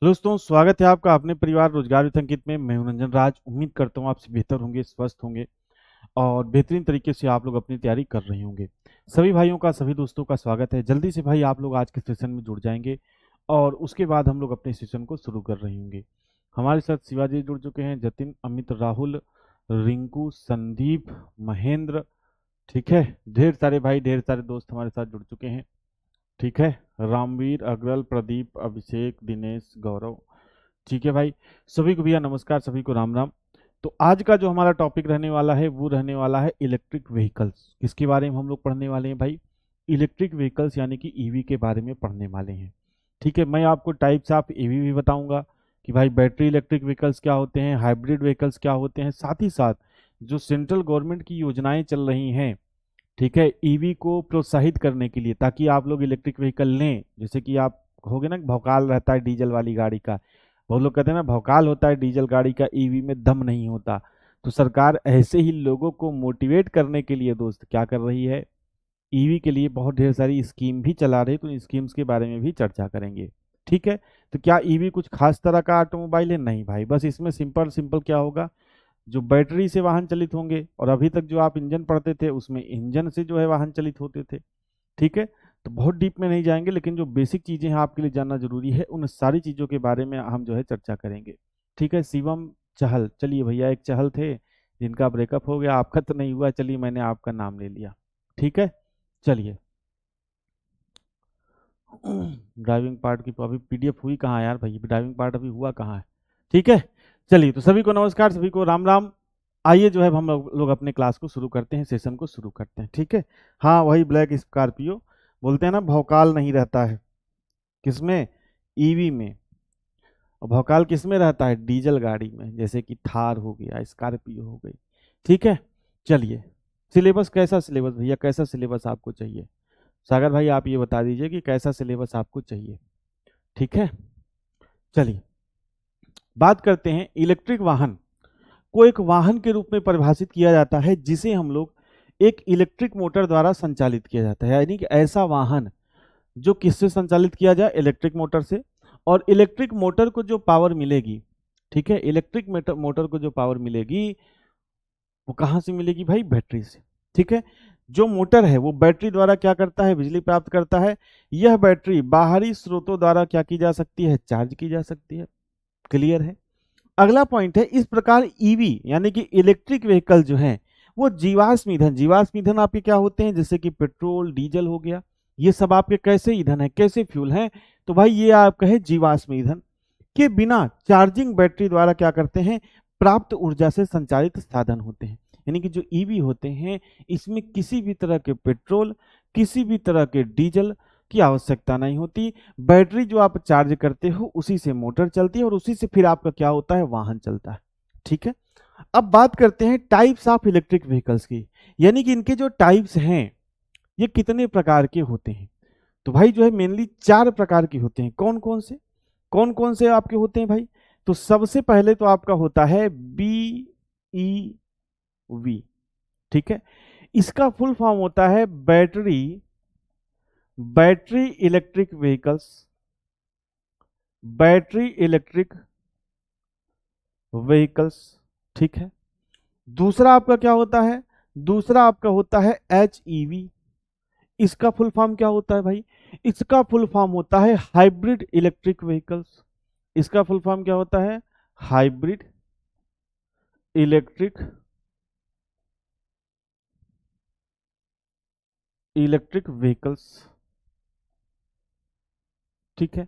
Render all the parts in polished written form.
दोस्तों स्वागत है आपका अपने परिवार रोजगार विथ अंकित में। मैं हूं रंजन राज। उम्मीद करता हूं आपसे बेहतर होंगे, स्वस्थ होंगे और बेहतरीन तरीके से आप लोग अपनी तैयारी कर रहे होंगे। सभी भाइयों का, सभी दोस्तों का स्वागत है। जल्दी से भाई आप लोग आज के सेशन में जुड़ जाएंगे और उसके बाद हम लोग अपने सेशन को शुरू कर रहे होंगे। हमारे साथ शिवाजी जुड़ चुके हैं, जतिन, अमित, राहुल, रिंकू, संदीप, महेंद्र। ठीक है, ढेर सारे भाई, ढेर सारे दोस्त हमारे साथ जुड़ चुके हैं। ठीक है, रामवीर, अग्रल, प्रदीप, अभिषेक, दिनेश, गौरव। ठीक है भाई, सभी को भैया नमस्कार, सभी को राम राम। तो आज का जो हमारा टॉपिक रहने वाला है वो रहने वाला है इलेक्ट्रिक व्हीकल्स। किसके बारे में हम लोग पढ़ने वाले हैं भाई? इलेक्ट्रिक व्हीकल्स यानी कि ईवी के बारे में पढ़ने वाले हैं। ठीक है, मैं आपको टाइप्स ऑफ ईवी भी बताऊंगा कि भाई बैटरी इलेक्ट्रिक व्हीकल्स क्या होते हैं, हाइब्रिड व्हीकल्स क्या होते हैं, साथ ही साथ जो सेंट्रल गवर्नमेंट की योजनाएं चल रही हैं, ठीक है, ईवी को प्रोत्साहित करने के लिए, ताकि आप लोग इलेक्ट्रिक व्हीकल लें। जैसे कि आप होगे ना, भौकाल रहता है डीजल वाली गाड़ी का, बहुत लोग कहते हैं ना भौकाल होता है डीजल गाड़ी का, ईवी में दम नहीं होता। तो सरकार ऐसे ही लोगों को मोटिवेट करने के लिए दोस्त क्या कर रही है, ईवी के लिए बहुत ढेर सारी स्कीम भी चला रही है। तो इन स्कीम्स के बारे में भी चर्चा करेंगे। ठीक है, तो क्या ईवी कुछ खास तरह का ऑटोमोबाइल है? नहीं भाई, बस इसमें सिंपल सिंपल क्या होगा, जो बैटरी से वाहन चलित होंगे, और अभी तक जो आप इंजन पढ़ते थे उसमें इंजन से जो है वाहन चलित होते थे। ठीक है, तो बहुत डीप में नहीं जाएंगे, लेकिन जो बेसिक चीजें हैं आपके लिए जानना जरूरी है, उन सारी चीजों के बारे में हम जो है चर्चा करेंगे। ठीक है, शिवम चहल, चलिए भैया, एक चहल थे जिनका ब्रेकअप हो गया, आपका तो नहीं हुआ, चलिए मैंने आपका नाम ले लिया। ठीक है, चलिए। ड्राइविंग पार्ट की अभी पीडीएफ हुई कहाँ यार भाई? ड्राइविंग पार्ट अभी हुआ कहाँ है? ठीक है, चलिए, तो सभी को नमस्कार, सभी को राम राम। आइए जो है हम लोग अपने क्लास को शुरू करते हैं, सेशन को शुरू करते हैं। ठीक है, हाँ वही ब्लैक स्कॉर्पियो, बोलते हैं ना भौकाल नहीं रहता है किसमें, ईवी में। और भौकाल किसमें रहता है? डीजल गाड़ी में, जैसे कि थार हो गया, स्कॉर्पियो हो गई। ठीक है, चलिए। सिलेबस कैसा सिलेबस भैया, कैसा सिलेबस आपको चाहिए? सागर भाई आप ये बता दीजिए कि कैसा सिलेबस आपको चाहिए। ठीक है, चलिए बात करते हैं। इलेक्ट्रिक वाहन को एक वाहन के रूप में परिभाषित किया जाता है जिसे हम लोग एक इलेक्ट्रिक मोटर द्वारा संचालित किया जाता है। यानी कि ऐसा वाहन जो किससे संचालित किया जाए? इलेक्ट्रिक मोटर से। और इलेक्ट्रिक मोटर को जो पावर मिलेगी, ठीक है, इलेक्ट्रिक मोटर को जो पावर मिलेगी वो कहां से मिलेगी भाई? बैटरी से। ठीक है, जो मोटर है वो बैटरी द्वारा क्या करता है? बिजली प्राप्त करता है। यह बैटरी बाहरी स्रोतों द्वारा क्या की जा सकती है? चार्ज की जा सकती है। क्लियर है? अगला पॉइंट है, इस प्रकार ईवी यानी कि इलेक्ट्रिक व्हीकल जो है वो जीवाश्म ईंधन, जीवाश्म ईंधन आपके क्या होते हैं? जैसे कि पेट्रोल, डीजल हो गया, ये सब आपके कैसे ईंधन है, कैसे फ्यूल है? तो भाई ये आपका है जीवाश्म ईंधन, के बिना चार्जिंग बैटरी द्वारा क्या करते हैं? प्राप्त ऊर्जा से संचालित साधन होते हैं। यानी कि जो ईवी होते हैं इसमें किसी भी तरह के पेट्रोल, किसी भी तरह के डीजल की आवश्यकता नहीं होती। बैटरी जो आप चार्ज करते हो उसी से मोटर चलती है और उसी से फिर आपका क्या होता है? वाहन चलता है। ठीक है, अब बात करते हैं टाइप्स ऑफ इलेक्ट्रिक व्हीकल्स की, यानी कि इनके जो टाइप्स हैं ये कितने प्रकार के होते हैं। तो भाई जो है मेनली 4 प्रकार के होते हैं। कौन कौन से? कौन कौन से आपके होते हैं भाई? तो सबसे पहले तो आपका होता है BEV। ठीक है, इसका फुल फॉर्म होता है battery battery electric vehicles, battery electric vehicles. ठीक है, दूसरा आपका क्या होता है? दूसरा आपका होता है HEV। इसका फुल फॉर्म क्या होता है भाई? इसका फुल फॉर्म होता है हाइब्रिड इलेक्ट्रिक व्हीकल्स। इसका फुल फॉर्म क्या होता है? Hybrid electric electric vehicles. ठीक है,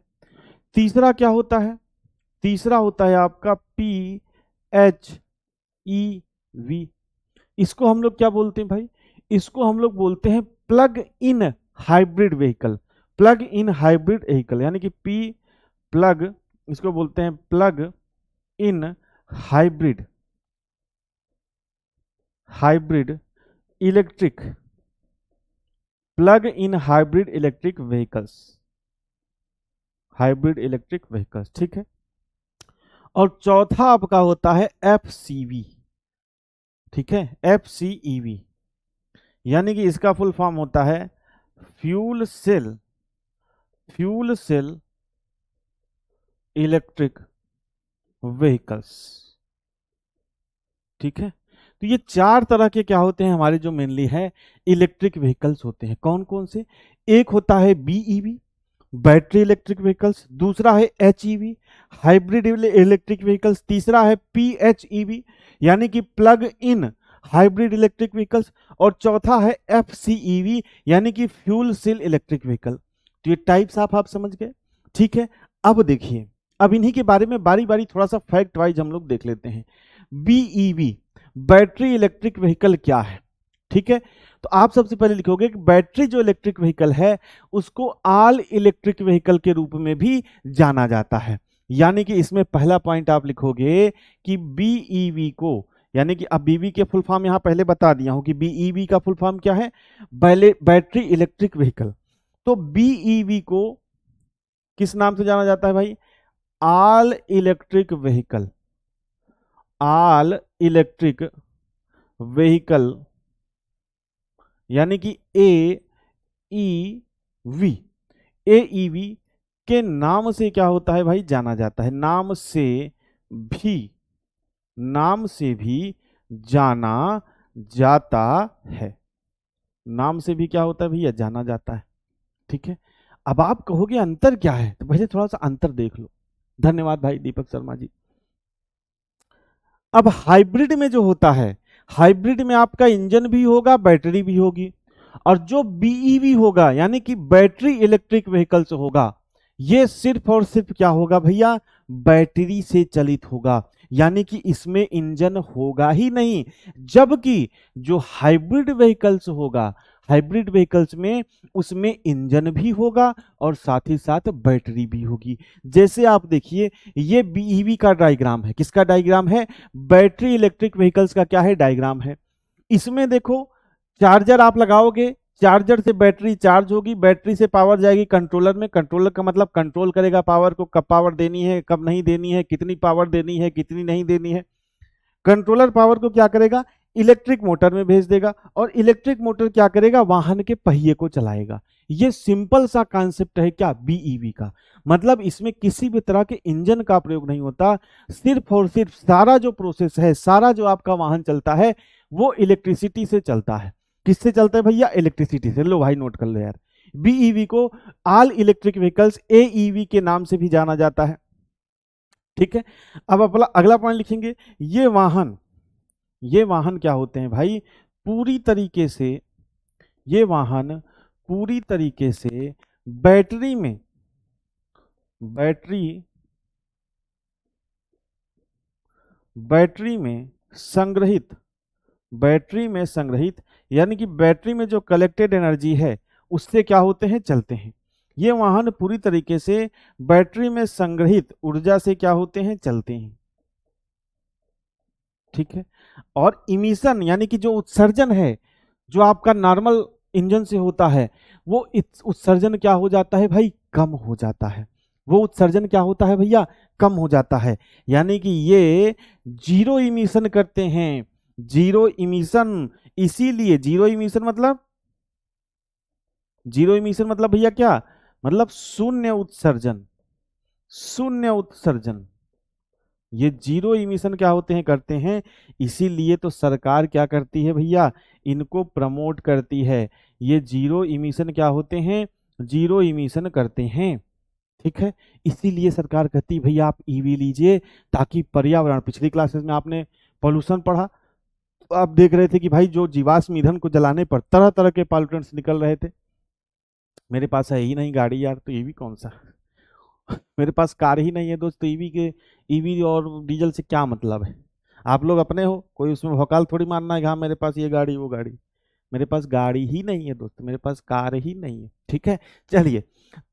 तीसरा क्या होता है? तीसरा होता है आपका PHEV। इसको हम लोग क्या बोलते हैं भाई? इसको हम लोग बोलते हैं plug in hybrid vehicle. Plug in hybrid vehicle यानी कि पी प्लग, इसको बोलते हैं plug in hybrid hybrid electric plug in hybrid electric vehicles. Hybrid electric vehicles. ठीक है, और चौथा आपका होता है FCV। ठीक है, FCEV यानी कि इसका फुल फॉर्म होता है fuel cell fuel cell electric vehicles. ठीक है, तो ये चार तरह के क्या होते हैं हमारे जो मेनली है इलेक्ट्रिक व्हीकल्स होते हैं। कौन कौन से? एक होता है बीईवी, बैटरी इलेक्ट्रिक व्हीकल्स, दूसरा है एचईवी, हाइब्रिड इलेक्ट्रिक व्हीकल्स, तीसरा है पीएचईवी यानी कि plug in hybrid electric vehicles, और चौथा है एफसीईवी यानी कि फ्यूल सेल इलेक्ट्रिक व्हीकल। तो ये टाइप्स आप समझ गए। ठीक है, अब देखिए, अब इन्हीं के बारे में बारी बारी थोड़ा सा फैक्ट वाइज हम लोग देख लेते हैं। बीईवी बैटरी इलेक्ट्रिक व्हीकल क्या है? ठीक है, तो आप सबसे पहले लिखोगे कि बैटरी जो इलेक्ट्रिक व्हीकल है उसको ऑल इलेक्ट्रिक व्हीकल के रूप में भी जाना जाता है। यानी कि इसमें पहला पॉइंट आप लिखोगे कि बीईवी को, यानी कि अब बीवी के फुल फॉर्म यहां पहले बता दिया हूं कि बीईवी का फुल फॉर्म क्या है? Battery electric vehicle. तो बीईवी को किस नाम से जाना जाता है भाई? All electric vehicle. All electric vehicle यानी कि AEV। AEV के नाम से क्या होता है भाई? जाना जाता है। नाम से भी जाना जाता है। नाम से भी क्या होता है भैया? जाना जाता है। ठीक है, अब आप कहोगे अंतर क्या है, तो पहले थोड़ा सा अंतर देख लो। धन्यवाद भाई दीपक शर्मा जी। अब हाइब्रिड में जो होता है, हाइब्रिड में आपका इंजन भी होगा, बैटरी भी होगी, और जो बीईवी होगा यानी कि बैटरी इलेक्ट्रिक व्हीकल्स होगा, ये सिर्फ और सिर्फ क्या होगा भैया? बैटरी से चलित होगा, यानी कि इसमें इंजन होगा ही नहीं। जबकि जो हाइब्रिड व्हीकल्स होगा, हाइब्रिड व्हीकल्स में उसमें इंजन भी होगा और साथ ही साथ बैटरी भी होगी। जैसे आप देखिए, ये बीईवी का डायग्राम है। किसका डायग्राम है? बैटरी इलेक्ट्रिक व्हीकल्स का क्या है? डायग्राम है। इसमें देखो, चार्जर आप लगाओगे, चार्जर से बैटरी चार्ज होगी, बैटरी से पावर जाएगी कंट्रोलर में, कंट्रोलर का मतलब कंट्रोल करेगा पावर को, कब पावर देनी है, कब नहीं देनी है, कितनी पावर देनी है, कितनी नहीं देनी है। कंट्रोलर पावर को क्या करेगा? इलेक्ट्रिक मोटर में भेज देगा, और इलेक्ट्रिक मोटर क्या करेगा? वाहन के पहिए को चलाएगा। ये सिंपल सा कॉन्सेप्ट है क्या? बीईवी का। मतलब इसमें किसी भी तरह के इंजन का प्रयोग नहीं होता, सिर्फ और सिर्फ सारा जो प्रोसेस है, सारा जो आपका वाहन चलता है वो इलेक्ट्रिसिटी से चलता है। किससे चलता है भैया? इलेक्ट्रिसिटी से। लो भाई नोट कर लो यार, बीईवी को ऑल इलेक्ट्रिक व्हीकल्स AEV के नाम से भी जाना जाता है। ठीक है, अब अपना अगला पॉइंट लिखेंगे। ये वाहन क्या होते हैं भाई? पूरी तरीके से ये वाहन पूरी तरीके से बैटरी में संग्रहित यानी कि बैटरी में जो कलेक्टेड एनर्जी है उससे क्या होते हैं? चलते हैं। ये वाहन पूरी तरीके से बैटरी में संग्रहित ऊर्जा से क्या होते हैं? चलते हैं। ठीक है, और इमिशन यानी कि जो उत्सर्जन है, जो आपका नॉर्मल इंजन से होता है, वो उत्सर्जन क्या हो जाता है भाई? कम हो जाता है। वो उत्सर्जन क्या होता है भैया? कम हो जाता है। यानी कि ये जीरो इमिशन करते हैं। जीरो इमिशन, इसीलिए जीरो इमिशन मतलब भैया क्या? मतलब शून्य उत्सर्जन। ये जीरो इमिशन क्या होते हैं? करते हैं। इसीलिए तो सरकार क्या करती है भैया? इनको प्रमोट करती है। ये जीरो इमिशन क्या होते हैं? जीरो इमिशन करते हैं। ठीक है, इसीलिए सरकार कहती है भैया आप ईवी लीजिए, ताकि पर्यावरण, पिछली क्लासेस में आपने पॉल्यूशन पढ़ा, तो आप देख रहे थे कि भाई जो जीवाश्म ईंधन को जलाने पर तरह तरह के पॉल्यूटेंट्स निकल रहे थे। मेरे पास है ही नहीं गाड़ी यार, तो ईवी कौन सा मेरे पास कार ही नहीं है दोस्त, तो ईवी और डीजल से क्या मतलब है? आप लोग अपने हो, कोई उसमें भौकाल थोड़ी मारना है कि हाँ मेरे पास ये गाड़ी वो गाड़ी। मेरे पास गाड़ी ही नहीं है दोस्त, मेरे पास कार ही नहीं है। ठीक है, चलिए,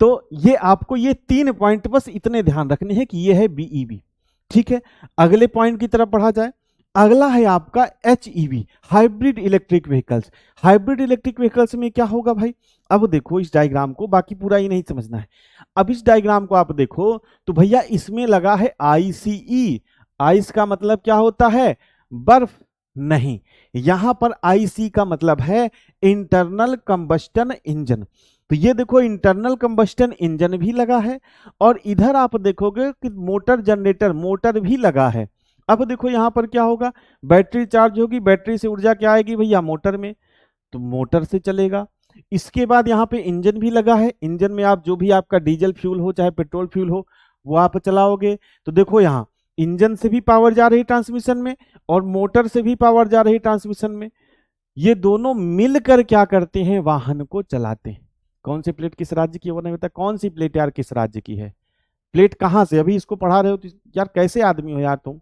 तो ये आपको ये 3 पॉइंट बस इतने ध्यान रखने हैं कि ये है बीईवी। ठीक है, अगले पॉइंट की तरफ बढ़ा जाए। अगला है आपका HEV, hybrid electric vehicles. Hybrid electric vehicles में क्या होगा भाई? अब देखो इस डायग्राम को, बाकी पूरा ही नहीं समझना है। अब इस डायग्राम को आप देखो तो भैया इसमें लगा है आईसीई। आइस का मतलब क्या होता है? बर्फ नहीं, यहां पर आईसी का मतलब है इंटरनल कंबस्टन इंजन। तो ये देखो इंटरनल कंबस्टन इंजन भी लगा है और इधर आप देखोगे कि मोटर जनरेटर मोटर भी लगा है। अब देखो यहां पर क्या होगा, बैटरी चार्ज होगी, बैटरी से ऊर्जा क्या आएगी भैया मोटर में, तो मोटर से चलेगा। इसके बाद यहाँ पे इंजन भी लगा है, इंजन में आप जो भी आपका डीजल फ्यूल हो चाहे पेट्रोल फ्यूल हो वो आप चलाओगे। तो देखो यहाँ इंजन से भी पावर जा रही ट्रांसमिशन में और मोटर से भी पावर जा रही ट्रांसमिशन में। ये दोनों मिलकर क्या करते हैं, वाहन को चलाते हैं। कौन सी प्लेट किस राज्य की है वो नहीं बता, कौन सी प्लेट यार किस राज्य की है, प्लेट कहां से, अभी इसको पढ़ा रहे हो तो यार कैसे आदमी हो यार तुम।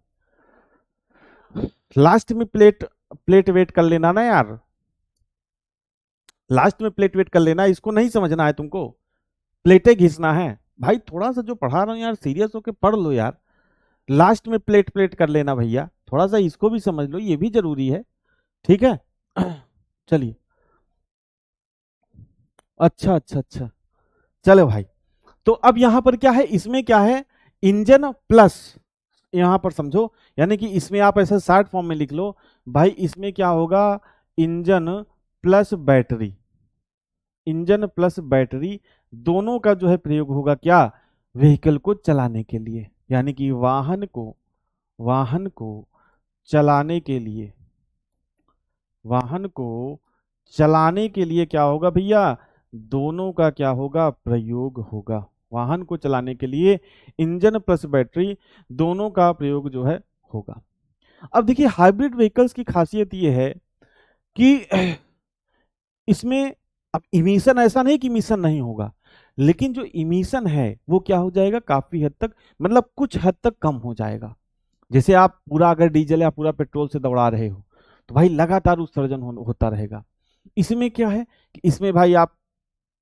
लास्ट में प्लेट प्लेट वेट कर लेना ना यार, लास्ट में प्लेट वेट कर लेना, इसको नहीं समझना है तुमको, प्लेटें घिसना है भाई। थोड़ा सा जो पढ़ा रहा हूं यार सीरियस होके पढ़ लो यार, लास्ट में प्लेट प्लेट कर लेना भैया, थोड़ा सा इसको भी समझ लो, ये भी जरूरी है, ठीक है। चलिए, अच्छा अच्छा अच्छा, चलो भाई। तो अब यहां पर क्या है, इसमें क्या है, इंजन प्लस, यहां पर समझो, यानी कि इसमें आप ऐसे शॉर्ट फॉर्म में लिख लो भाई, इसमें क्या होगा, engine plus battery, engine plus battery दोनों का जो है प्रयोग होगा क्या, व्हीकल को चलाने के लिए, यानी कि वाहन को चलाने के लिए, वाहन को चलाने के लिए क्या होगा भैया, दोनों का क्या होगा, प्रयोग होगा। वाहन को चलाने के लिए इंजन प्लस बैटरी दोनों का प्रयोग जो है होगा। अब देखिए हाइब्रिड व्हीकल्स की खासियत ये है कि इसमें अब इमिशन, ऐसा नहीं कि इमिशन नहीं होगा, लेकिन जो इमिशन है वो क्या हो जाएगा, काफी हद तक, मतलब कुछ हद तक कम हो जाएगा। जैसे आप पूरा अगर डीजल या पूरा पेट्रोल से दौड़ा रहे हो तो भाई लगातार उत्सर्जन होता रहेगा। इसमें क्या है कि इसमें भाई आप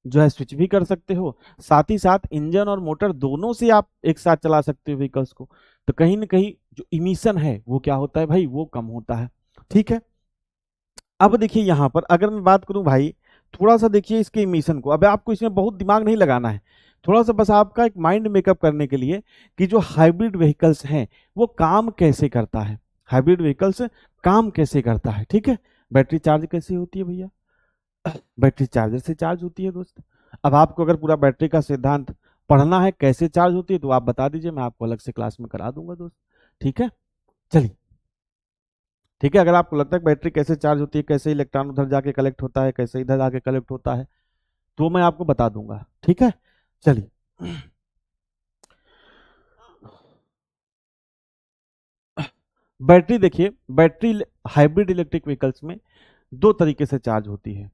जो है स्विच भी कर सकते हो, साथ ही साथ इंजन और मोटर दोनों से आप एक साथ चला सकते हो व्हीकल्स को, तो कहीं ना कहीं जो इमिशन है वो क्या होता है भाई, वो कम होता है, ठीक है। अब देखिए यहां पर अगर मैं बात करूं भाई, थोड़ा सा देखिए इसके इमिशन को, अब आपको इसमें बहुत दिमाग नहीं लगाना है, थोड़ा सा बस आपका एक माइंड मेकअप करने के लिए कि जो हाइब्रिड व्हीकल्स हैं वो काम कैसे करता है, हाइब्रिड व्हीकल्स काम कैसे करता है, ठीक है। बैटरी चार्ज कैसे होती है भैया, बैटरी चार्जर से चार्ज होती है दोस्त। अब आपको अगर पूरा बैटरी का सिद्धांत पढ़ना है कैसे चार्ज होती है तो आप बता दीजिए, मैं आपको अलग से क्लास में करा दूंगा दोस्त, ठीक है। चलिए, ठीक है, अगर आपको लगता है बैटरी कैसे चार्ज होती है, कैसे इलेक्ट्रॉन उधर जाके कलेक्ट होता है, कैसे इधर जाके कलेक्ट होता है, तो मैं आपको बता दूंगा, ठीक है। चलिए, बैटरी देखिए, बैटरी हाइब्रिड इलेक्ट्रिक व्हीकल्स में दो तरीके से चार्ज होती है।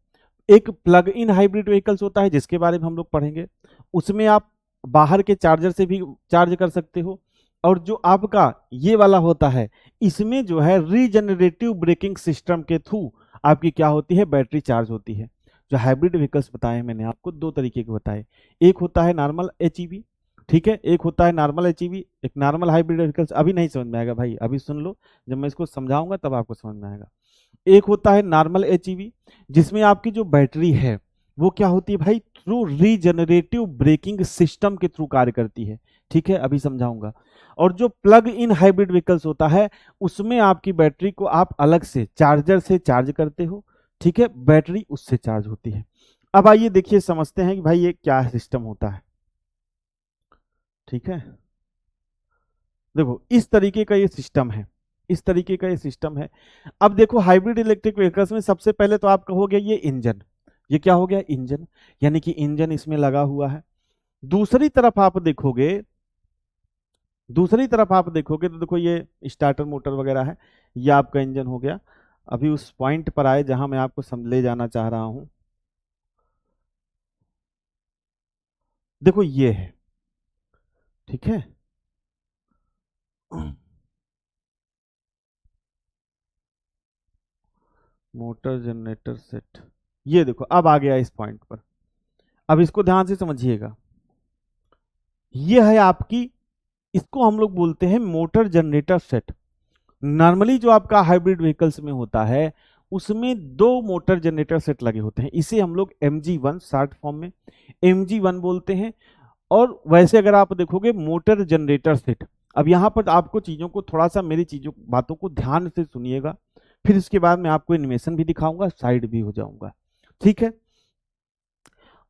एक प्लग इन हाइब्रिड व्हीकल्स होता है जिसके बारे में हम लोग पढ़ेंगे, उसमें आप बाहर के चार्जर से भी चार्ज कर सकते हो, और जो आपका ये वाला होता है इसमें जो है रीजनरेटिव ब्रेकिंग सिस्टम के थ्रू आपकी क्या होती है, बैटरी चार्ज होती है। जो हाइब्रिड व्हीकल्स बताए मैंने आपको दो तरीके के बताए, एक होता है नॉर्मल एचईवी, ठीक है, एक होता है नॉर्मल एचईवी, एक नॉर्मल हाइब्रिड व्हीकल्स, अभी नहीं समझ में आएगा भाई, अभी सुन लो, जब मैं इसको समझाऊंगा तब आपको समझ में आएगा। एक होता है नॉर्मल एचईवी जिसमें आपकी जो बैटरी है वो क्या होती है भाई, थ्रू रीजनरेटिव ब्रेकिंग सिस्टम के थ्रू कार्य करती है, ठीक है, अभी समझाऊंगा। और जो प्लग इन हाइब्रिड व्हीकल्स होता है उसमें आपकी बैटरी को आप अलग से चार्जर से चार्ज करते हो, ठीक है, बैटरी उससे चार्ज होती है। अब आइए देखिए समझते हैं कि भाई ये क्या सिस्टम होता है, ठीक है। देखो इस तरीके का ये सिस्टम है, इस तरीके का ये सिस्टम है। अब देखो हाइब्रिड इलेक्ट्रिक व्हीकल्स में सबसे पहले तो आपका हो गया ये इंजन, ये क्या हो गया, इंजन, यानी कि इंजन इसमें लगा हुआ है। दूसरी तरफ आप देखोगे, दूसरी तरफ आप देखोगे तो देखो ये स्टार्टर मोटर वगैरह है, ये आपका इंजन हो गया। अभी उस पॉइंट पर आए जहां मैं आपको ले जाना चाह रहा हूं, देखो ये है, ठीक है। मोटर जनरेटर सेट, ये देखो अब आ गया इस पॉइंट पर, अब इसको ध्यान से समझिएगा। ये है आपकी, इसको हम लोग बोलते हैं मोटर जनरेटर सेट। नॉर्मली जो आपका हाइब्रिड व्हीकल्स में होता है उसमें दो मोटर जनरेटर सेट लगे होते हैं, इसे हम लोग MG1 शॉर्ट फॉर्म में MG1 बोलते हैं। और वैसे अगर आप देखोगे मोटर जनरेटर सेट, अब यहां पर आपको चीजों को थोड़ा सा, मेरी चीजों बातों को ध्यान से सुनिएगा, फिर इसके बाद मैं आपको एनिमेशन भी दिखाऊंगा, साइड भी हो जाऊंगा, ठीक है।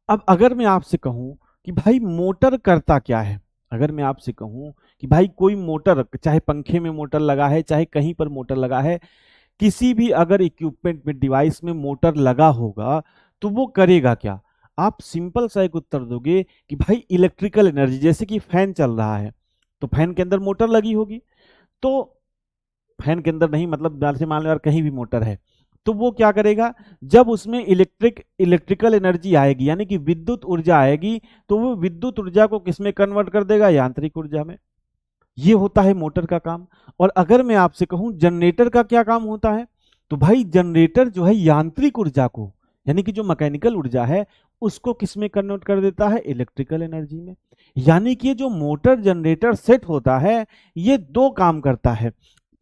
अब अगर मैं आपसे कहूं कि भाई मोटर करता क्या है, अगर मैं आपसे कहूं कि भाई कोई मोटर, चाहे पंखे में मोटर लगा है, चाहे कहीं पर मोटर लगा है, किसी भी अगर इक्विपमेंट में, डिवाइस में मोटर लगा होगा तो वो करेगा क्या? आप सिंपल सा एक उत्तर दोगे कि भाई इलेक्ट्रिकल एनर्जी, जैसे कि फैन चल रहा है तो फैन के अंदर मोटर लगी होगी, तो फैन के अंदर नहीं, मतलब जैसे मान लो यार कहीं भी मोटर है, तो वो क्या करेगा, जब उसमें इलेक्ट्रिकल एनर्जी आएगी, यानी कि विद्युत ऊर्जा आएगी, तो वो विद्युत ऊर्जा को किसमें कन्वर्ट कर देगा? यांत्रिक ऊर्जा में। ये होता है मोटर का काम। और अगर मैं आपसे कहूं जनरेटर का क्या काम होता है, तो भाई जनरेटर जो है यांत्रिक ऊर्जा को, यानी कि जो मैकेनिकल ऊर्जा है, उसको किसमें कन्वर्ट कर देता है? इलेक्ट्रिकल एनर्जी में। यानी कि जो मोटर जनरेटर सेट होता है, ये दो काम करता है।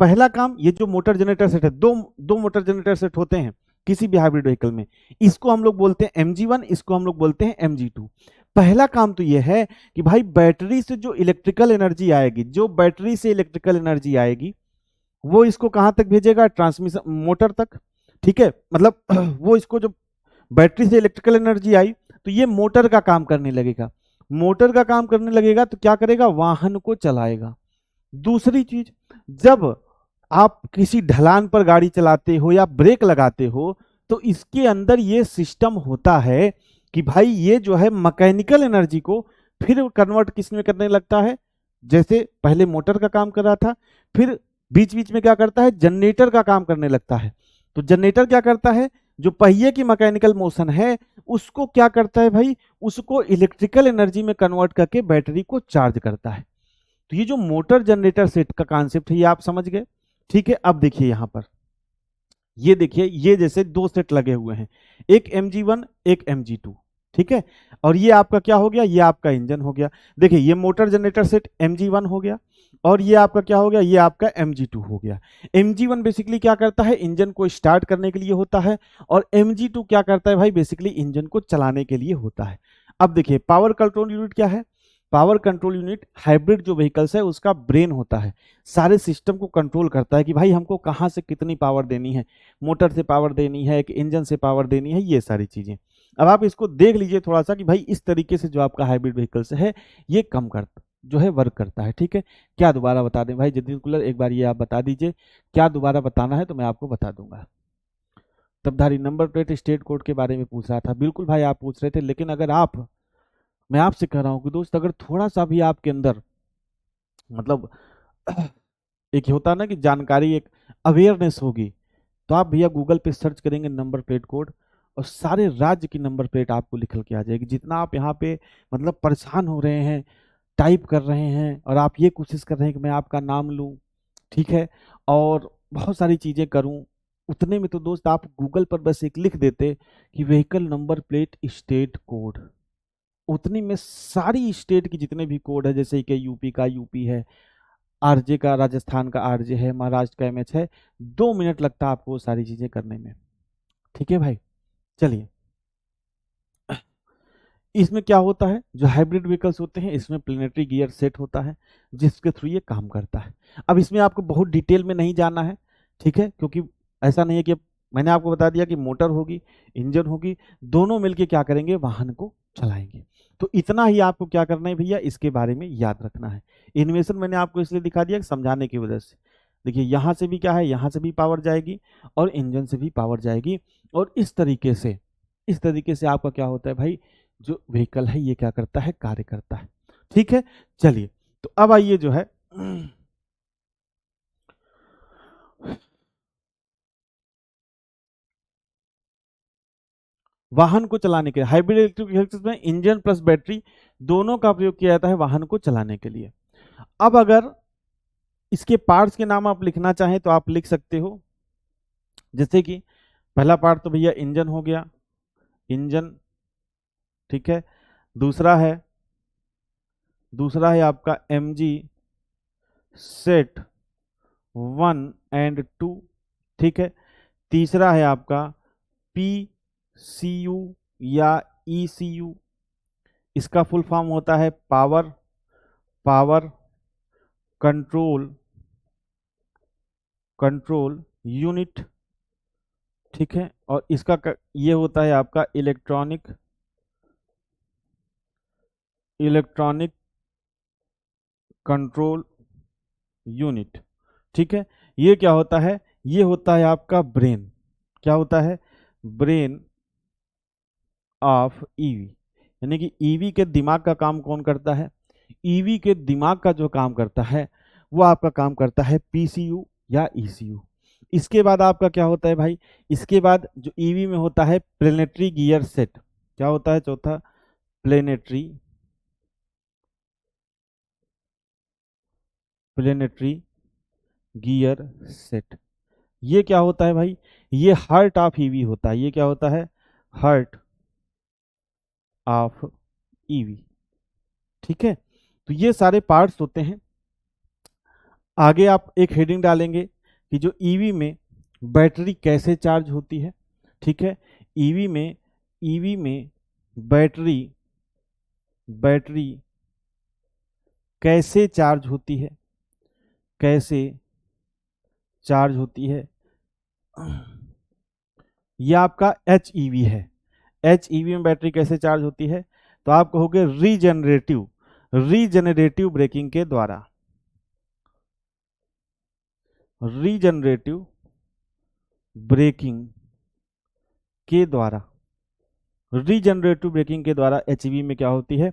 पहला काम, ये जो मोटर जनरेटर सेट है, दो दो मोटर जनरेटर सेट होते हैं किसी भी हाइब्रिड व्हीकल में, इसको हम लोग बोलते हैं mg1, इसको हम लोग बोलते हैं mg2। पहला काम तो यह है कि भाई बैटरी से जो इलेक्ट्रिकल एनर्जी आएगी, जो बैटरी से इलेक्ट्रिकल एनर्जी आएगी, वो इसको कहां तक भेजेगा? ट्रांसमिशन मोटर तक। ठीक है, मतलब वो इसको, जो बैटरी से इलेक्ट्रिकल एनर्जी आई, तो ये मोटर का काम करने लगेगा। मोटर का काम करने लगेगा तो क्या करेगा? वाहन को चलाएगा। दूसरी चीज, जब आप किसी ढलान पर गाड़ी चलाते हो या ब्रेक लगाते हो, तो इसके अंदर ये सिस्टम होता है कि भाई ये जो है मैकेनिकल एनर्जी को फिर कन्वर्ट किस में करने लगता है? जैसे पहले मोटर का काम कर रहा था, फिर बीच बीच में क्या करता है? जनरेटर का काम करने लगता है। तो जनरेटर क्या करता है? जो पहिए की मैकेनिकल मोशन है, उसको क्या करता है भाई? उसको इलेक्ट्रिकल एनर्जी में कन्वर्ट करके बैटरी को चार्ज करता है। तो ये जो मोटर जनरेटर सेट का कॉन्सेप्ट है, ये आप समझ गए। ठीक है, अब देखिए यहां पर, ये देखिए, ये जैसे दो सेट लगे हुए हैं, एक mg1, एक mg2। ठीक है, और ये आपका क्या हो गया? ये आपका इंजन हो गया। देखिए, ये मोटर जनरेटर सेट mg1 हो गया, और ये आपका क्या हो गया? ये आपका mg2 हो गया। mg1 बेसिकली क्या करता है? इंजन को स्टार्ट करने के लिए होता है, और mg2 क्या करता है भाई? बेसिकली इंजन को चलाने के लिए होता है। अब देखिए, पावर कंट्रोल यूनिट क्या है? पावर कंट्रोल यूनिट हाइब्रिड जो व्हीकल्स है उसका ब्रेन होता है, सारे सिस्टम को कंट्रोल करता है कि भाई हमको कहाँ से कितनी पावर देनी है, मोटर से पावर देनी है, एक इंजन से पावर देनी है, ये सारी चीजें। अब आप इसको देख लीजिए थोड़ा सा कि भाई इस तरीके से जो आपका हाइब्रिड व्हीकल्स है, ये कम करता, जो है वर्क करता है। ठीक है, क्या दोबारा बता दें भाई जतिन कुलर, एक बार ये आप बता दीजिए, क्या दोबारा बताना है तो मैं आपको बता दूंगा। तबधारी नंबर प्लेट स्टेट कोड के बारे में पूछ रहा था, बिल्कुल भाई आप पूछ रहे थे, लेकिन अगर आप, मैं आपसे कह रहा हूँ कि दोस्त, अगर थोड़ा सा भी आपके अंदर, मतलब एक होता है ना कि जानकारी, एक अवेयरनेस होगी, तो आप भैया गूगल पे सर्च करेंगे नंबर प्लेट कोड, और सारे राज्य की नंबर प्लेट आपको निकल के आ जाएगी। जितना आप यहाँ पे मतलब परेशान हो रहे हैं, टाइप कर रहे हैं, और आप ये कोशिश कर रहे हैं कि मैं आपका नाम लूं, ठीक है, और बहुत सारी चीजें करूं, उतने में तो दोस्त आप गूगल पर बस एक लिख देते कि vehicle number plate state code, उतनी में सारी स्टेट की जितने भी कोड है, जैसे कि यूपी का यूपी है, आरजे का राजस्थान का आरजे है, महाराष्ट्र का एमएच है, 2 मिनट लगता है आपको वो सारी चीजें करने में। ठीक है भाई, चलिए, इसमें क्या होता है? जो हाइब्रिड व्हीकल्स होते हैं, इसमें प्लेनेटरी गियर सेट होता है, जिसके थ्रू ये काम करता है। अब इसमें आपको बहुत डिटेल में नहीं जाना है, ठीक है, क्योंकि ऐसा नहीं है कि मैंने आपको बता दिया कि मोटर होगी, इंजन होगी, दोनों मिलके क्या करेंगे? वाहन को चलाएंगे। तो इतना ही आपको क्या करना है भैया, इसके बारे में याद रखना है। इन्वेशन मैंने आपको इसलिए दिखा दिया कि समझाने की वजह से। देखिए यहाँ से भी क्या है, यहाँ से भी पावर जाएगी, और इंजन से भी पावर जाएगी, और इस तरीके से आपका क्या होता है भाई, जो व्हीकल है ये क्या करता है? कार्य करता है। ठीक है, चलिए, तो अब आइए जो है वाहन को चलाने के लिए, हाइब्रिड इलेक्ट्रिक व्हीकल्स में इंजन प्लस बैटरी दोनों का प्रयोग किया जाता है वाहन को चलाने के लिए। अब अगर इसके पार्ट्स के नाम आप लिखना चाहें तो आप लिख सकते हो, जैसे कि पहला पार्ट तो भैया इंजन हो गया, इंजन, ठीक है। दूसरा है आपका mg सेट 1 और 2, ठीक है। तीसरा है आपका PCU या ECU, इसका फुल फॉर्म होता है पावर कंट्रोल यूनिट, ठीक है। और इसका ये होता है आपका इलेक्ट्रॉनिक इलेक्ट्रॉनिक कंट्रोल यूनिट। ठीक है, ये क्या होता है? ये होता है आपका ब्रेन। क्या होता है? Brain of EV. यानी कि ईवी के दिमाग का काम कौन करता है? ईवी के दिमाग का जो काम करता है वो आपका काम करता है पीसीयू या ईसीयू। इसके बाद आपका क्या होता है भाई? इसके बाद जो ईवी में होता है प्लेनेटरी गियर सेट। क्या होता है चौथा? Planetary gear set. ये क्या होता है भाई? ये हार्ट ऑफ ईवी होता है। ये क्या होता है? Heart of EV. ठीक है, तो ये सारे पार्ट्स होते हैं। आगे आप एक हेडिंग डालेंगे कि जो ईवी में बैटरी कैसे चार्ज होती है। ठीक है, ईवी में बैटरी बैटरी कैसे चार्ज होती है, कैसे चार्ज होती है। यह आपका एच ईवी है। एच ईवी में बैटरी कैसे चार्ज होती है? तो आप कहोगे रीजनरेटिव ब्रेकिंग के द्वारा। रीजनरेटिव ब्रेकिंग के द्वारा। रीजनरेटिव ब्रेकिंग के द्वारा एचईवी में क्या होती है?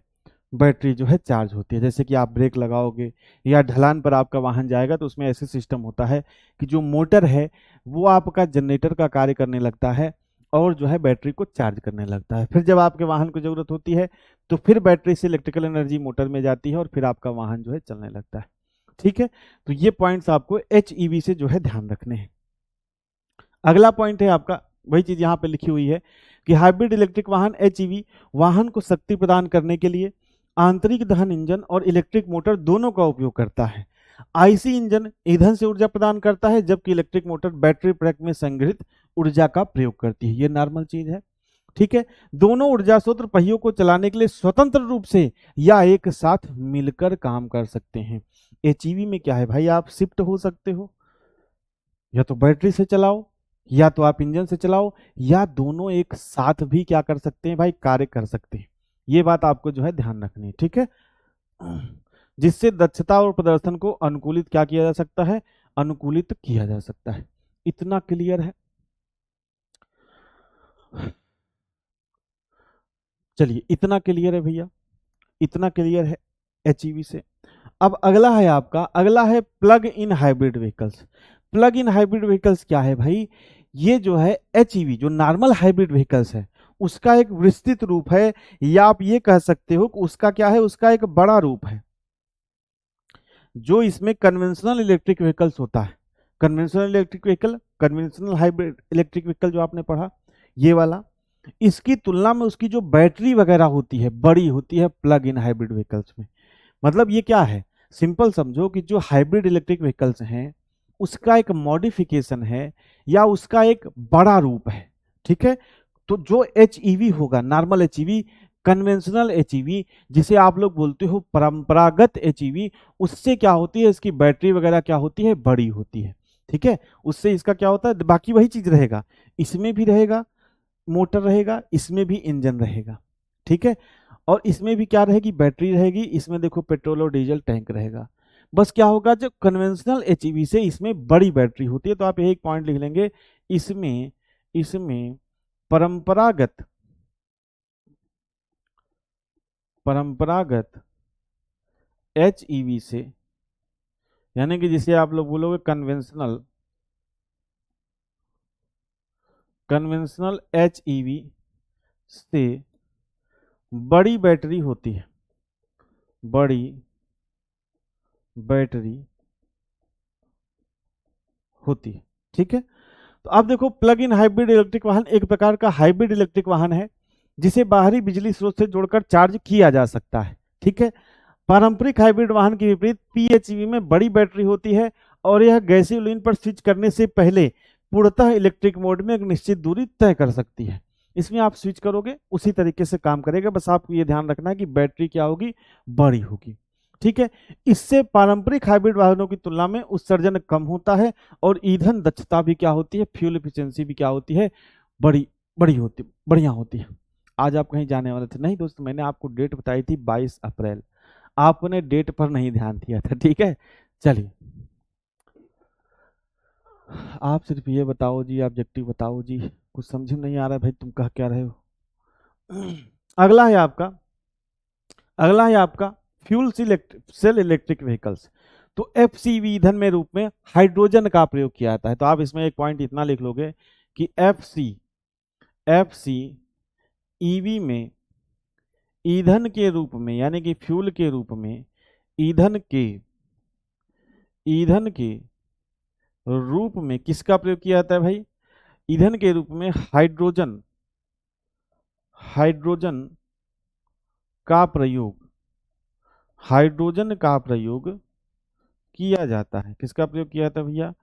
बैटरी जो है चार्ज होती है। जैसे कि आप ब्रेक लगाओगे या ढलान पर आपका वाहन जाएगा तो उसमें ऐसे सिस्टम होता है कि जो मोटर है वो आपका जनरेटर का कार्य करने लगता है और जो है बैटरी को चार्ज करने लगता है। फिर जब आपके वाहन को जरूरत होती है तो फिर बैटरी से इलेक्ट्रिकल एनर्जी मोटर में जाती है और फिर आपका वाहन जो है चलने लगता है। ठीक है, तो ये पॉइंट्स आपको एचईवी से जो है ध्यान रखने हैं। अगला पॉइंट है आपका, वही चीज यहाँ पे लिखी हुई है कि हाइब्रिड इलेक्ट्रिक वाहन एचईवी वाहन को शक्ति प्रदान करने के लिए आंतरिक दहन इंजन और इलेक्ट्रिक मोटर दोनों का उपयोग करता है। आईसी इंजन ईंधन से ऊर्जा प्रदान करता है जबकि इलेक्ट्रिक मोटर बैटरी पैक में संग्रहित ऊर्जा का प्रयोग करती है। ये नॉर्मल चीज है। ठीक है, दोनों ऊर्जा स्रोत पहियों को चलाने के लिए स्वतंत्र रूप से या एक साथ मिलकर काम कर सकते हैं। एचईवी में क्या है भाई? आप शिफ्ट हो सकते हो, या तो बैटरी से चलाओ या तो आप इंजन से चलाओ या दोनों एक साथ भी क्या कर सकते हैं भाई? कार्य कर सकते हैं। ये बात आपको जो है ध्यान रखनी है। ठीक है, जिससे दक्षता और प्रदर्शन को अनुकूलित क्या किया जा सकता है? अनुकूलित किया जा सकता है। इतना क्लियर है? चलिए, इतना क्लियर है भैया, इतना क्लियर है एचईवी से। अब अगला है आपका, अगला है plug in hybrid vehicles. Plug in hybrid vehicles क्या है भाई? ये जो है एचईवी जो नॉर्मल हाइब्रिड व्हीकल्स है उसका एक विस्तृत रूप है, या आप ये कह सकते हो कि उसका क्या है? उसका एक बड़ा रूप है। जो इसमें कन्वेंशनल इलेक्ट्रिक व्हीकल्स होता है, conventional electric vehicle, conventional hybrid electric vehicle जो आपने पढ़ा ये वाला, इसकी तुलना में उसकी जो बैटरी वगैरह होती है बड़ी होती है प्लग इन हाइब्रिड व्हीकल्स में। मतलब ये क्या है? सिंपल समझो कि जो हाइब्रिड इलेक्ट्रिक व्हीकल्स हैं उसका एक मॉडिफिकेशन है या उसका एक बड़ा रूप है। ठीक है, तो जो एचईवी होगा, नॉर्मल एचईवी, कन्वेंशनल एचईवी, जिसे आप लोग बोलते हो परंपरागत एचईवी, उससे क्या होती है? इसकी बैटरी वगैरह क्या होती है? बड़ी होती है। ठीक है, उससे इसका क्या होता है? बाकी वही चीज रहेगा, इसमें भी रहेगा मोटर रहेगा, इसमें भी इंजन रहेगा। ठीक है, और इसमें भी क्या रहेगी? बैटरी रहेगी। इसमें देखो पेट्रोल और डीजल टैंक रहेगा। बस क्या होगा? जो कन्वेंशनल एचईवी से इसमें बड़ी बैटरी होती है। तो आप यही एक पॉइंट लिख लेंगे, इसमें इसमें परंपरागत परंपरागत एचईवी से, यानी कि जिसे आप लोग बोलोगे कन्वेंशनल एचईवी से बड़ी बैटरी होती है, बड़ी बैटरी होती है। ठीक है, तो अब देखो प्लग इन हाइब्रिड इलेक्ट्रिक वाहन एक प्रकार का हाइब्रिड इलेक्ट्रिक वाहन है जिसे बाहरी बिजली स्रोत से जोड़कर चार्ज किया जा सकता है। ठीक है, पारंपरिक हाइब्रिड वाहन के विपरीत पीएचईवी में बड़ी बैटरी होती है और यह गैसोलीन पर स्विच करने से पहले पूर्णतः इलेक्ट्रिक मोड में एक निश्चित दूरी तय कर सकती है। इसमें आप स्विच करोगे उसी तरीके से काम करेगा, बस आपको ये ध्यान रखना है कि बैटरी क्या होगी? बड़ी होगी। ठीक है, इससे पारंपरिक हाइब्रिड वाहनों की तुलना में उत्सर्जन कम होता है और ईंधन दक्षता भी क्या होती है? फ्यूल एफिशिएंसी भी क्या होती है? बड़ी बड़ी होती बढ़िया होती है। आज आप कहीं जाने वाले थे? नहीं दोस्त, मैंने आपको डेट बताई थी 22 अप्रैल, आपने डेट पर नहीं ध्यान दिया था। ठीक है, चलिए आप सिर्फ ये बताओ जी, ऑब्जेक्टिव बताओ जी, कुछ समझ में नहीं आ रहा है भाई, तुम कह क्या रहे हो। अगला है आपका, अगला है आपका फ्यूल सेल इलेक्ट्रिक व्हीकल्स। तो एफसीवी ईंधन में रूप में हाइड्रोजन का प्रयोग किया जाता है। तो आप इसमें एक पॉइंट इतना लिख लोगे कि एफसी ईवी में ईंधन के रूप में, यानी कि फ्यूल के रूप में, ईंधन के रूप में किसका प्रयोग किया जाता है भाई? ईंधन के रूप में हाइड्रोजन का प्रयोग, हाइड्रोजन का प्रयोग किया जाता है। किसका प्रयोग किया जाता है भैया?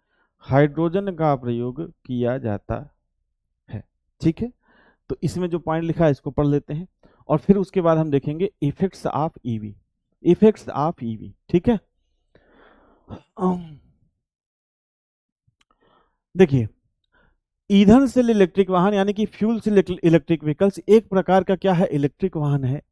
हाइड्रोजन का प्रयोग किया जाता है। ठीक है, तो इसमें जो पॉइंट लिखा है इसको पढ़ लेते हैं और फिर उसके बाद हम देखेंगे effects of EV, effects of EV. ठीक है, देखिए ईंधन से इलेक्ट्रिक वाहन यानी कि फ्यूल से इलेक्ट्रिक व्हीकल्स एक प्रकार का क्या है? इलेक्ट्रिक वाहन है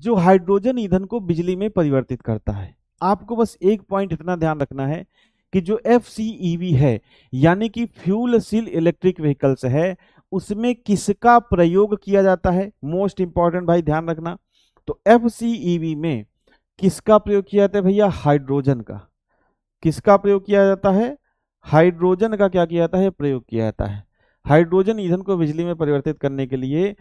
जो हाइड्रोजन ईंधन को बिजली में परिवर्तित करता है। आपको बस एक पॉइंट इतना ध्यान रखना है कि जो FCEV है यानी कि फ्यूल सेल इलेक्ट्रिक व्हीकल्स है, उसमें किसका प्रयोग किया जाता है? मोस्ट इंपॉर्टेंट भाई ध्यान रखना। तो FCEV में किसका प्रयोग किया जाता है भैया? हाइड्रोजन का। किसका प्रयोग किया जाता है? हाइड्रोजन का क्या किया जाता है? प्रयोग किया जाता है। हाइड्रोजन ईंधन को बिजली में परिवर्तित करने के लिए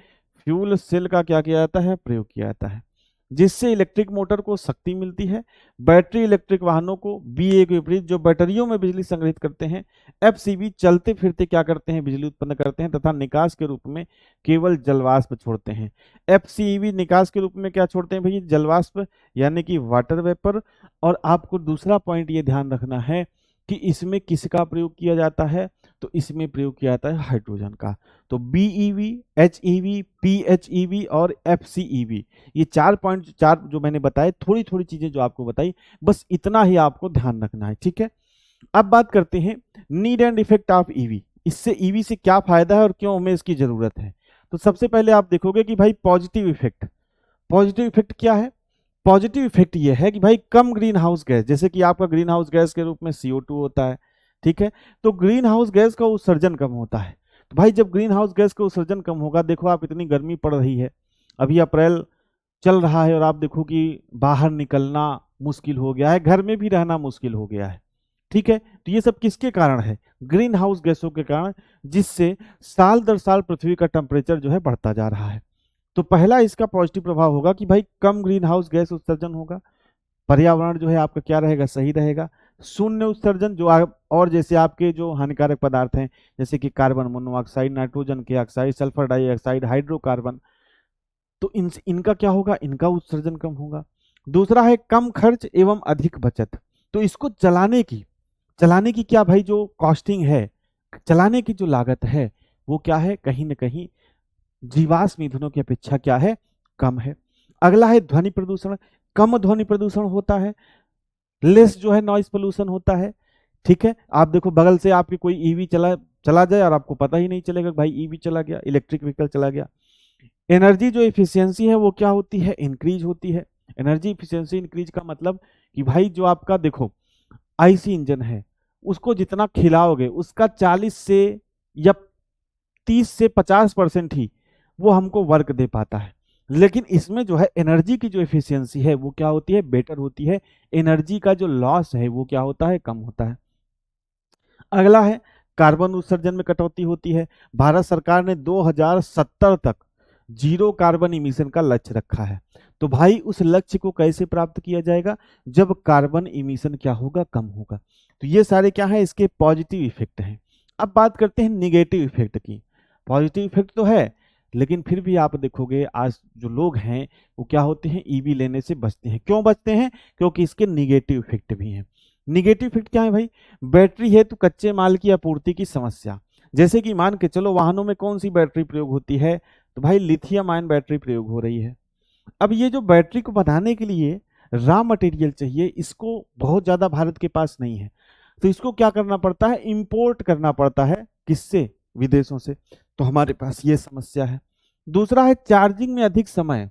फ्यूल सेल का क्या किया जाता है? प्रयोग किया जाता है, जिससे इलेक्ट्रिक मोटर को शक्ति मिलती है। बैटरी इलेक्ट्रिक वाहनों को BA के विपरीत जो बैटरियों में बिजली संग्रहित करते हैं, FCV चलते फिरते क्या करते हैं? बिजली उत्पन्न करते हैं तथा निकास के रूप में केवल जलवाष्प छोड़ते हैं। FCEV निकास के रूप में क्या छोड़ते हैं भैया? जलवाष्प यानी कि वाटर वेपर। और आपको दूसरा पॉइंट ये ध्यान रखना है कि इसमें किसका प्रयोग किया जाता है? तो इसमें प्रयोग किया जाता है हाइड्रोजन का। तो BEV, HEV, PHEV और FCEV, ये चार पॉइंट, चार जो मैंने बताए, थोड़ी थोड़ी चीजें जो आपको बताई, बस इतना ही आपको ध्यान रखना है। ठीक है, अब बात करते हैं need and effect of EV. इससे ईवी से क्या फायदा है और क्यों हमें इसकी जरूरत है? तो सबसे पहले आप देखोगे कि भाई पॉजिटिव इफेक्ट, पॉजिटिव इफेक्ट क्या है? पॉजिटिव इफेक्ट ये है कि भाई कम ग्रीन हाउस गैस, जैसे कि आपका ग्रीन हाउस गैस के रूप में CO2 होता है। ठीक है, तो ग्रीन हाउस गैस का उत्सर्जन कम होता है। तो भाई जब ग्रीन हाउस गैस का उत्सर्जन कम होगा, देखो आप इतनी गर्मी पड़ रही है, अभी अप्रैल चल रहा है और आप देखो कि बाहर निकलना मुश्किल हो गया है, घर में भी रहना मुश्किल हो गया है। ठीक है, तो ये सब किसके कारण है? ग्रीन हाउस गैसों के कारण, जिससे साल दर साल पृथ्वी का टेम्परेचर जो है बढ़ता जा रहा है। तो पहला इसका पॉजिटिव प्रभाव होगा कि भाई कम ग्रीन हाउस गैस उत्सर्जन होगा, पर्यावरण जो है आपका क्या रहेगा? सही रहेगा। शून्य उत्सर्जन जो और जैसे आपके जो हानिकारक पदार्थ हैं, जैसे कि कार्बन मोनोऑक्साइड, नाइट्रोजन के ऑक्साइड, सल्फर डाइऑक्साइड, हाइड्रोकार्बन, तो इनका क्या होगा? इनका उत्सर्जन कम होगा। दूसरा है कम खर्च एवं अधिक बचत। तो इसको चलाने की क्या भाई जो कॉस्टिंग है, चलाने की जो लागत है, वो क्या है? कहीं ना कहीं जीवाश्म ईंधनों की अपेक्षा क्या है? कम है। अगला है ध्वनि प्रदूषण, कम ध्वनि प्रदूषण होता है, लेस जो है नॉइस पोल्यूशन होता है। ठीक है, आप देखो बगल से आपके कोई ईवी चला जाए और आपको पता ही नहीं चलेगा भाई ईवी चला गया, इलेक्ट्रिक व्हीकल चला गया। एनर्जी जो इफिशियंसी है वो क्या होती है? इंक्रीज होती है। एनर्जी इफिशियंसी इंक्रीज का मतलब कि भाई जो आपका देखो IC इंजन है, उसको जितना खिलाओगे उसका 40 से या 30 से 50% ही वो हमको वर्क दे पाता है। लेकिन इसमें जो है एनर्जी की जो एफिशिएंसी है वो क्या होती है? बेटर होती है। एनर्जी का जो लॉस है वो क्या होता है? कम होता है। अगला है कार्बन उत्सर्जन में कटौती होती है। भारत सरकार ने 2070 तक जीरो कार्बन इमिशन का लक्ष्य रखा है। तो भाई उस लक्ष्य को कैसे प्राप्त किया जाएगा? जब कार्बन इमिशन क्या होगा? कम होगा। तो ये सारे क्या है? इसके पॉजिटिव इफेक्ट हैं। अब बात करते हैं निगेटिव इफेक्ट की। पॉजिटिव इफेक्ट तो है, लेकिन फिर भी आप देखोगे आज जो लोग हैं वो क्या होते हैं? ईवी लेने से बचते हैं। क्यों बचते हैं? क्योंकि इसके निगेटिव इफेक्ट भी हैं। निगेटिव इफेक्ट क्या है भाई? बैटरी है तो कच्चे माल की आपूर्ति की समस्या। जैसे कि मान के चलो वाहनों में कौन सी बैटरी प्रयोग होती है? तो भाई लिथियम आयन बैटरी प्रयोग हो रही है। अब ये जो बैटरी को बनाने के लिए रॉ मटेरियल चाहिए, इसको बहुत ज्यादा भारत के पास नहीं है, तो इसको क्या करना पड़ता है? इंपोर्ट करना पड़ता है। किससे? विदेशों से। तो हमारे पास ये समस्या है। दूसरा है चार्जिंग में अधिक समय।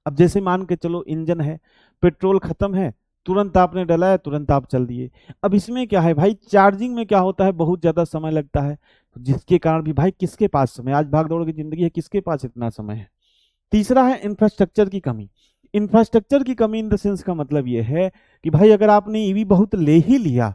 अब जैसे मान के चलो इंजन है, पेट्रोल खत्म है, तुरंत आपने डलाया, तुरंत आप चल दिए। अब इसमें क्या है भाई, चार्जिंग में क्या होता है, बहुत ज्यादा समय लगता है, जिसके कारण भी भाई किसके पास समय, आज भाग दौड़ की जिंदगी है, किसके पास इतना समय है। तीसरा है इंफ्रास्ट्रक्चर की कमी। इंफ्रास्ट्रक्चर की कमी इन द सेंस का मतलब ये है कि भाई अगर आपने ईवी बहुत ले ही लिया,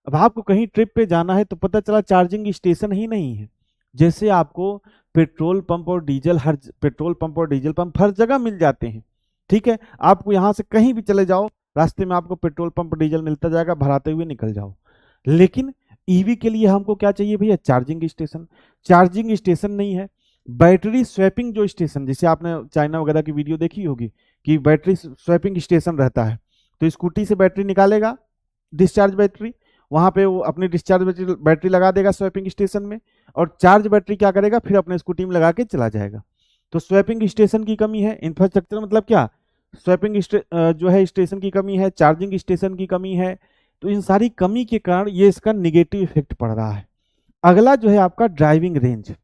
अब आपको कहीं ट्रिप पे जाना है तो पता चला चार्जिंग स्टेशन ही नहीं है। जैसे आपको पेट्रोल पंप और डीजल पंप हर जगह मिल जाते हैं, ठीक है, आपको यहाँ से कहीं भी चले जाओ, रास्ते में आपको पेट्रोल पंप डीजल मिलता जाएगा, भराते हुए निकल जाओ। लेकिन ईवी के लिए हमको क्या चाहिए भैया, चार्जिंग स्टेशन। चार्जिंग स्टेशन नहीं है। बैटरी स्वैपिंग जो स्टेशन, जैसे आपने चाइना वगैरह की वीडियो देखी होगी कि बैटरी स्वैपिंग स्टेशन रहता है, तो स्कूटी से बैटरी निकालेगा, डिस्चार्ज बैटरी, वहां पे वो अपनी डिस्चार्ज बैटरी लगा देगा स्वैपिंग स्टेशन में, और चार्ज बैटरी क्या करेगा, फिर अपने स्कूटी में लगा के चला जाएगा। तो स्वैपिंग स्टेशन की कमी है। इंफ्रास्ट्रक्चर मतलब क्या, जो है स्टेशन की कमी है, चार्जिंग स्टेशन की कमी है। तो इन सारी कमी के कारण ये इसका निगेटिव इफेक्ट पड़ रहा है। अगला जो है आपका ड्राइविंग रेंज।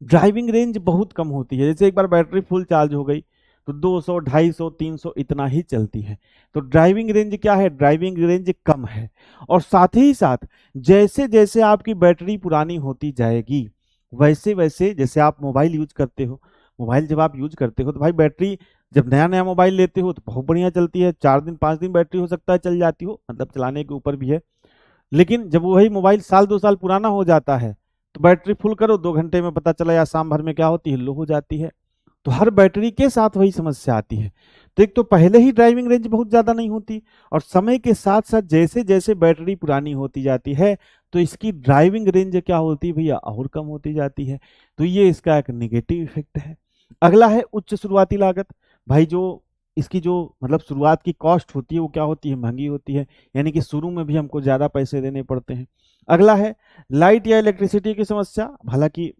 ड्राइविंग रेंज बहुत कम होती है। जैसे एक बार बैटरी फुल चार्ज हो गई तो 200, 250, 300 इतना ही चलती है। तो ड्राइविंग रेंज क्या है, ड्राइविंग रेंज कम है। और साथ ही साथ जैसे जैसे आपकी बैटरी पुरानी होती जाएगी, वैसे वैसे जैसे आप मोबाइल यूज करते हो, मोबाइल जब आप यूज करते हो तो भाई बैटरी, जब नया नया मोबाइल लेते हो तो बहुत बढ़िया चलती है, 4 दिन 5 दिन बैटरी हो सकता है चल जाती हो, मतलब चलाने के ऊपर भी है। लेकिन जब वही मोबाइल साल 2 साल पुराना हो जाता है तो बैटरी फुल करो, 2 घंटे में पता चला या शाम भर में क्या होती है, लो हो जाती है। तो हर बैटरी के साथ वही समस्या आती है। तो एक तो पहले ही ड्राइविंग रेंज बहुत ज्यादा नहीं होती, और समय के साथ साथ जैसे जैसे बैटरी पुरानी होती जाती है तो इसकी ड्राइविंग रेंज क्या होती है भैया, और कम होती जाती है। तो ये इसका एक निगेटिव इफेक्ट है। अगला है उच्च शुरुआती लागत। भाई जो इसकी जो मतलब शुरुआत की कॉस्ट होती है वो क्या होती है, महंगी होती है, यानी कि शुरू में भी हमको ज्यादा पैसे देने पड़ते हैं। अगला है लाइट या इलेक्ट्रिसिटी की समस्या। हालांकि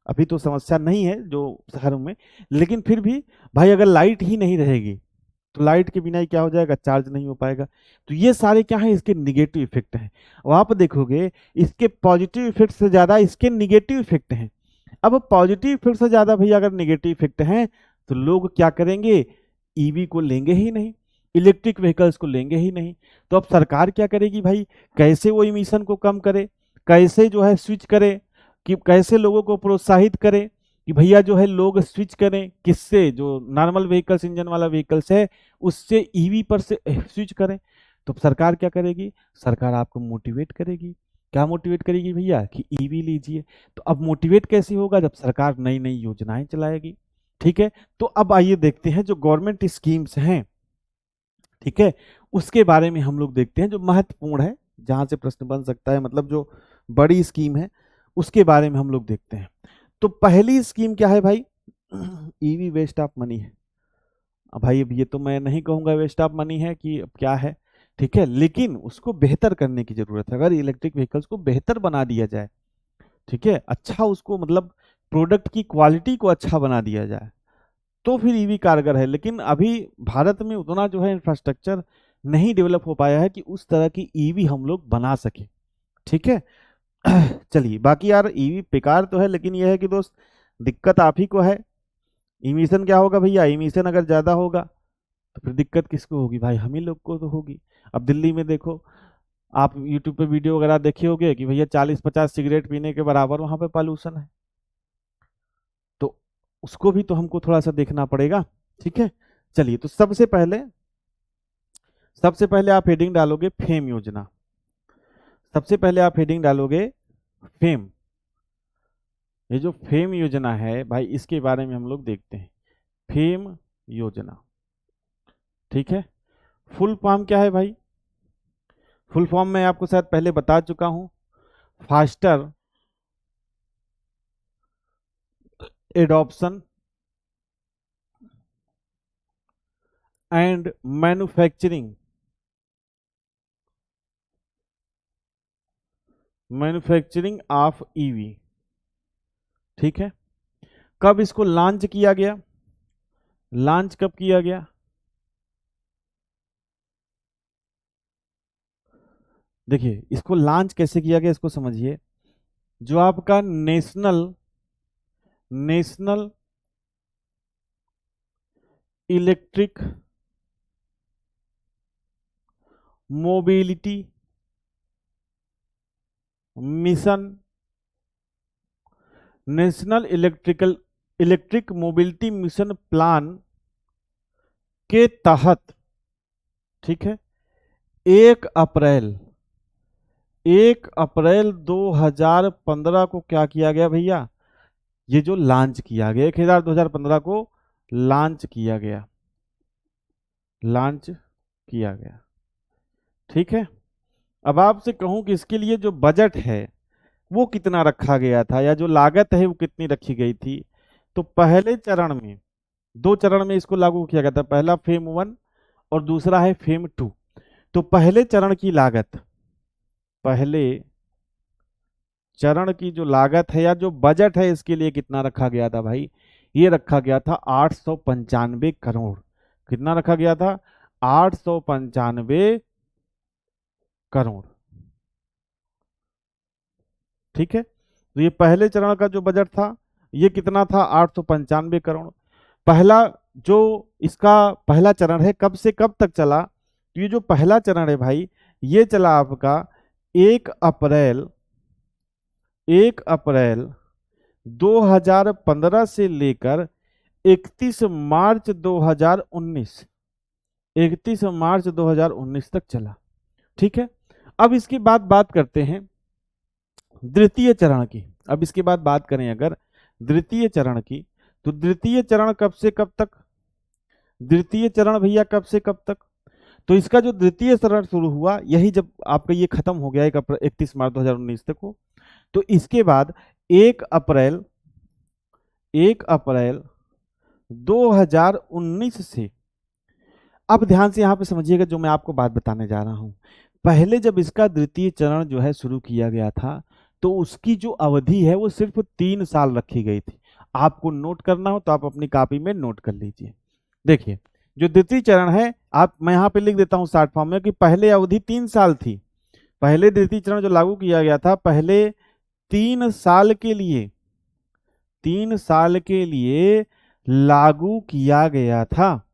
अभी तो समस्या नहीं है जो शहरों में, लेकिन फिर भी भाई अगर लाइट ही नहीं रहेगी तो लाइट के बिना ही क्या हो जाएगा, चार्ज नहीं हो पाएगा। तो ये सारे क्या है, इसके निगेटिव इफेक्ट हैं। और आप देखोगे इसके पॉजिटिव इफेक्ट से ज्यादा इसके निगेटिव इफेक्ट हैं। अब पॉजिटिव इफेक्ट से ज्यादा भैया अगर निगेटिव इफेक्ट हैं तो लोग क्या करेंगे, ईवी को लेंगे ही नहीं, इलेक्ट्रिक व्हीकल्स को लेंगे ही नहीं। तो अब सरकार क्या करेगी भाई, कैसे वो इमिशन को कम करे, कैसे जो है स्विच करे, कि कैसे लोगों को प्रोत्साहित करे कि भैया जो है लोग स्विच करें, किससे, जो नॉर्मल व्हीकल्स इंजन वाला व्हीकल्स है उससे ईवी पर से स्विच करें। तो सरकार क्या करेगी, सरकार आपको मोटिवेट करेगी। क्या मोटिवेट करेगी भैया, कि ईवी लीजिए। तो अब मोटिवेट कैसे होगा, जब सरकार नई नई योजनाएं चलाएगी। ठीक है, तो अब आइए देखते हैं जो गवर्नमेंट स्कीम्स हैं, ठीक है, उसके बारे में हम लोग देखते हैं जो महत्वपूर्ण है, जहां से प्रश्न बन सकता है, मतलब जो बड़ी स्कीम है उसके बारे में हम लोग देखते हैं। तो पहली स्कीम क्या है भाई, ईवी वेस्ट ऑफ मनी है। अब भाई अब ये तो मैं नहीं कहूंगा वेस्ट ऑफ मनी है कि अब क्या है, ठीक है, लेकिन उसको बेहतर करने की जरूरत है। अगर इलेक्ट्रिक व्हीकल्स को बेहतर बना दिया जाए, ठीक है, अच्छा उसको मतलब प्रोडक्ट की क्वालिटी को अच्छा बना दिया जाए, तो फिर ईवी कारगर है। लेकिन अभी भारत में उतना जो है इंफ्रास्ट्रक्चर नहीं डेवलप हो पाया है कि उस तरह की ईवी हम लोग बना सके, ठीक है। चलिए, बाकी यार ईवी बेकार तो है, लेकिन यह है कि दोस्त दिक्कत आप ही को है। इमिशन क्या होगा भैया, इमिशन अगर ज्यादा होगा तो फिर दिक्कत किसको होगी भाई, हम ही लोग को तो होगी। अब दिल्ली में देखो, आप यूट्यूब पे वीडियो वगैरह देखे होंगे कि भैया 40-50 सिगरेट पीने के बराबर वहां पे पॉल्यूशन है। तो उसको भी तो हमको थोड़ा सा देखना पड़ेगा, ठीक है। चलिए, तो सबसे पहले आप हेडिंग डालोगे फेम योजना। सबसे पहले आप हेडिंग डालोगे फेम। ये जो फेम योजना है भाई, इसके बारे में हम लोग देखते हैं। फेम योजना, ठीक है। फुल फॉर्म क्या है भाई, फुल फॉर्म मैं आपको शायद पहले बता चुका हूं, faster adoption and manufacturing, manufacturing of EV, ठीक है। कब इसको लॉन्च किया गया, लॉन्च कब किया गया, देखिए इसको लॉन्च कैसे किया गया इसको समझिए। जो आपका national national electric mobility mission, national electric mobility mission plan के तहत, ठीक है, 1 अप्रैल 1 अप्रैल 2015 को क्या किया गया भैया, ये जो लॉन्च किया गया 1 अप्रैल 2015 को लॉन्च किया गया, लॉन्च किया गया, ठीक है। अब आपसे कहूं कि इसके लिए जो बजट है वो कितना रखा गया था, या जो लागत है वो कितनी रखी गई थी। तो पहले चरण में, 2 चरण में इसको लागू किया गया था, पहला फेम 1 और दूसरा है फेम 2। तो पहले चरण की लागत, पहले चरण की जो लागत है या जो बजट है इसके लिए कितना रखा गया था भाई, ये रखा गया था 895 करोड़। कितना रखा गया था, 895 करोड़, ठीक है। तो ये पहले चरण का जो बजट था ये कितना था, 895 करोड़। पहला जो इसका पहला चरण है कब से कब तक चला, तो ये जो पहला चरण है भाई ये चला आपका 1 अप्रैल 1 अप्रैल 2015 से लेकर 31 मार्च 2019, 31 मार्च 2019 तक चला, ठीक है। अब इसके बाद बात करते हैं द्वितीय चरण की। अब इसके बाद बात करें अगर द्वितीय चरण की, तो द्वितीय चरण कब से कब तक, द्वितीय चरण भैया कब से कब तक, तो इसका जो द्वितीय चरण शुरू हुआ यही जब आपका ये खत्म हो गया 31 मार्च 2019 तक को, तो इसके बाद 1 अप्रैल 1 अप्रैल 2019 से, अब ध्यान से यहां पे समझिएगा जो मैं आपको बात बताने जा रहा हूं। पहले जब इसका द्वितीय चरण जो है शुरू किया गया था तो उसकी जो अवधि है वो सिर्फ 3 साल रखी गई थी। आपको नोट करना हो तो आप अपनी कॉपी में नोट कर लीजिए। देखिए जो द्वितीय चरण है, आप मैं यहाँ पे लिख देता हूँ शॉर्ट फॉर्म में कि पहले अवधि 3 साल थी। पहले द्वितीय चरण जो लागू किया गया था पहले 3 साल के लिए, 3 साल के लिए लागू किया गया था,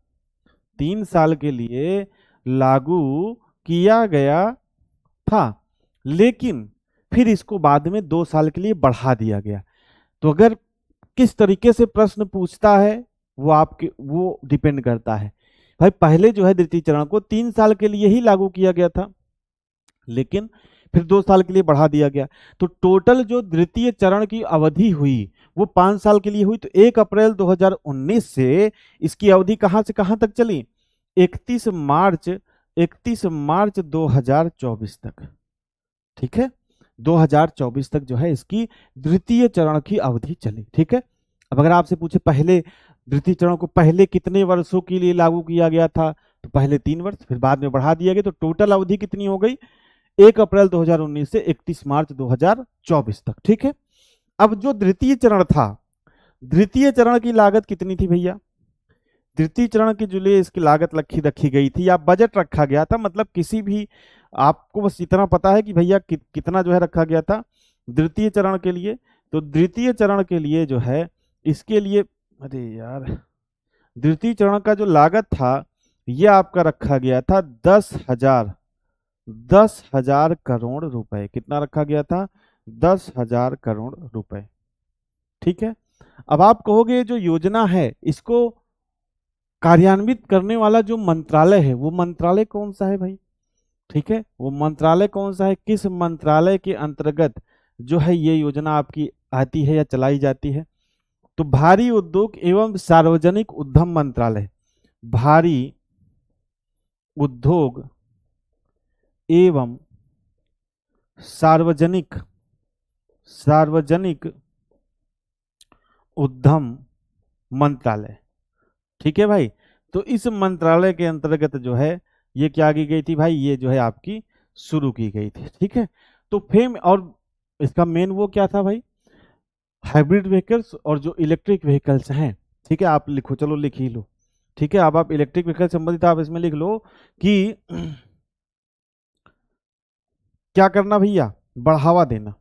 3 साल के लिए लागू किया गया था, लेकिन फिर इसको बाद में 2 साल के लिए बढ़ा दिया गया। तो अगर किस तरीके से प्रश्न पूछता है वो आपके वो डिपेंड करता है। भाई पहले जो है द्वितीय चरण को 3 साल के लिए ही लागू किया गया था, लेकिन फिर 2 साल के लिए बढ़ा दिया गया। तो टोटल जो द्वितीय चरण की अवधि हुई वो 5 साल के लिए हुई। तो 1 अप्रैल 2019 से इसकी अवधि कहां से कहां तक चली, 31 मार्च 2024 तक, ठीक है। 2024 तक जो है इसकी द्वितीय चरण की अवधि चली, ठीक है। अब अगर आपसे पूछे पहले द्वितीय चरण को पहले कितने वर्षों के लिए लागू किया गया था, तो पहले 3 वर्ष, फिर बाद में बढ़ा दिया गया, तो टोटल अवधि कितनी हो गई, 1 अप्रैल 2019 से 31 मार्च 2024 तक, ठीक है। अब जो द्वितीय चरण था, द्वितीय चरण की लागत कितनी थी भैया, तृतीय चरण के जो लिए इसकी लागत रखी गई थी या बजट रखा गया था, मतलब किसी भी, आपको बस इतना पता है कि भैया कितना जो है रखा गया था द्वितीय चरण के लिए। तो द्वितीय चरण के लिए जो है इसके लिए, अरे यार, द्वितीय चरण का जो लागत था यह आपका रखा गया था 10,000 करोड़ रुपए। कितना रखा गया था, 10,000 करोड़ रुपए, ठीक है। अब आप कहोगे जो योजना है इसको कार्यान्वित करने वाला जो मंत्रालय है वो मंत्रालय कौन सा है भाई, ठीक है, वो मंत्रालय कौन सा है, किस मंत्रालय के अंतर्गत जो है ये योजना आपकी आती है या चलाई जाती है। तो भारी उद्योग एवं सार्वजनिक उद्यम मंत्रालय, भारी उद्योग एवं सार्वजनिक सार्वजनिक उद्यम मंत्रालय, ठीक है भाई। तो इस मंत्रालय के अंतर्गत जो है ये क्या की गई थी भाई, ये जो है आपकी शुरू की गई थी, ठीक है। तो फेम, और इसका मेन वो क्या था भाई, हाइब्रिड व्हीकल्स और जो इलेक्ट्रिक व्हीकल्स हैं, ठीक है। आप लिखो, चलो लिख ही लो, ठीक है। अब आप इलेक्ट्रिक व्हीकल संबंधित आप इसमें लिख लो कि क्या करना भैया, बढ़ावा देना,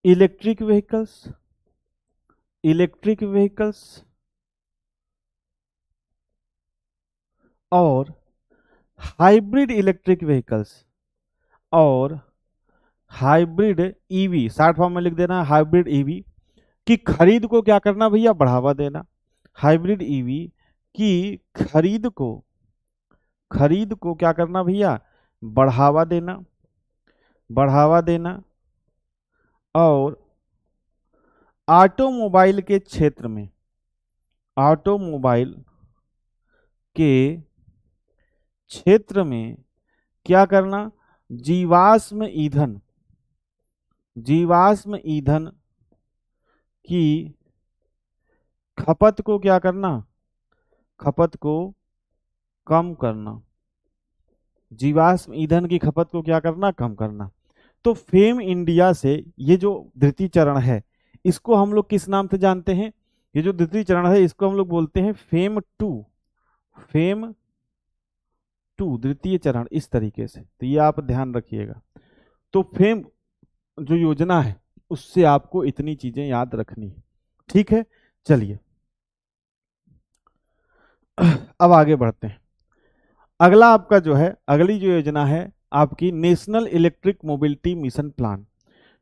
इलेक्ट्रिक व्हीकल्स, इलेक्ट्रिक व्हीकल्स और हाइब्रिड इलेक्ट्रिक व्हीकल्स और हाइब्रिड ईवी, शॉर्ट फॉर्म में लिख देना हाइब्रिड ईवी की खरीद को क्या करना भैया, बढ़ावा देना। हाइब्रिड ईवी की खरीद को क्या करना भैया, बढ़ावा देना, बढ़ावा देना। और ऑटोमोबाइल के क्षेत्र में, ऑटोमोबाइल के क्षेत्र में क्या करना, जीवाश्म ईंधन, जीवाश्म ईंधन की खपत को क्या करना, खपत को कम करना, जीवाश्म ईंधन की खपत को क्या करना, कम करना। तो फेम इंडिया से ये जो द्वितीय चरण है, इसको हम लोग किस नाम से जानते हैं, ये जो द्वितीय चरण है इसको हम लोग बोलते हैं फेम टू, फेम टू द्वितीय चरण, इस तरीके से। तो ये आप ध्यान रखिएगा। तो फेम जो योजना है उससे आपको इतनी चीजें याद रखनी है, ठीक है। चलिए अब आगे बढ़ते हैं। अगला आपका जो है, अगली जो योजना है आपकी national electric mobility mission plan,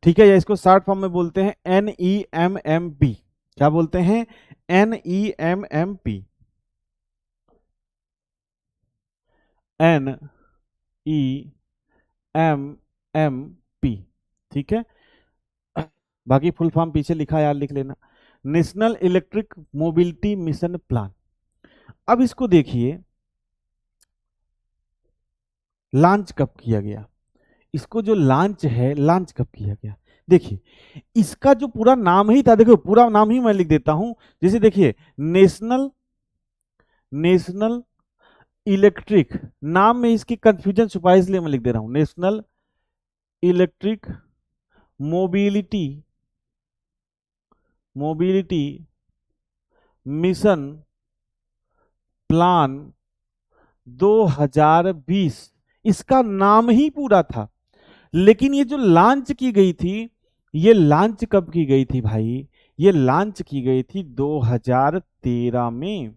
ठीक है, या इसको शॉर्ट फॉर्म में बोलते हैं NEMMP। क्या बोलते हैं, NEMMP, NEMMP, ठीक है। बाकी फुल फॉर्म पीछे लिखा है यार, लिख लेना, national electric mobility mission plan. अब इसको देखिए लॉन्च कब किया गया, इसको जो लॉन्च है, लॉन्च कब किया गया, देखिए इसका जो पूरा नाम ही था, देखो पूरा नाम ही मैं लिख देता हूं। जैसे देखिए नेशनल, नेशनल इलेक्ट्रिक, नाम में इसकी कंफ्यूजन छुपा है इसलिए मैं लिख दे रहा हूं, national electric mobility, mobility mission plan 2020, इसका नाम ही पूरा था। लेकिन ये जो लॉन्च की गई थी, ये लॉन्च कब की गई थी भाई, ये लॉन्च की गई थी 2013 में।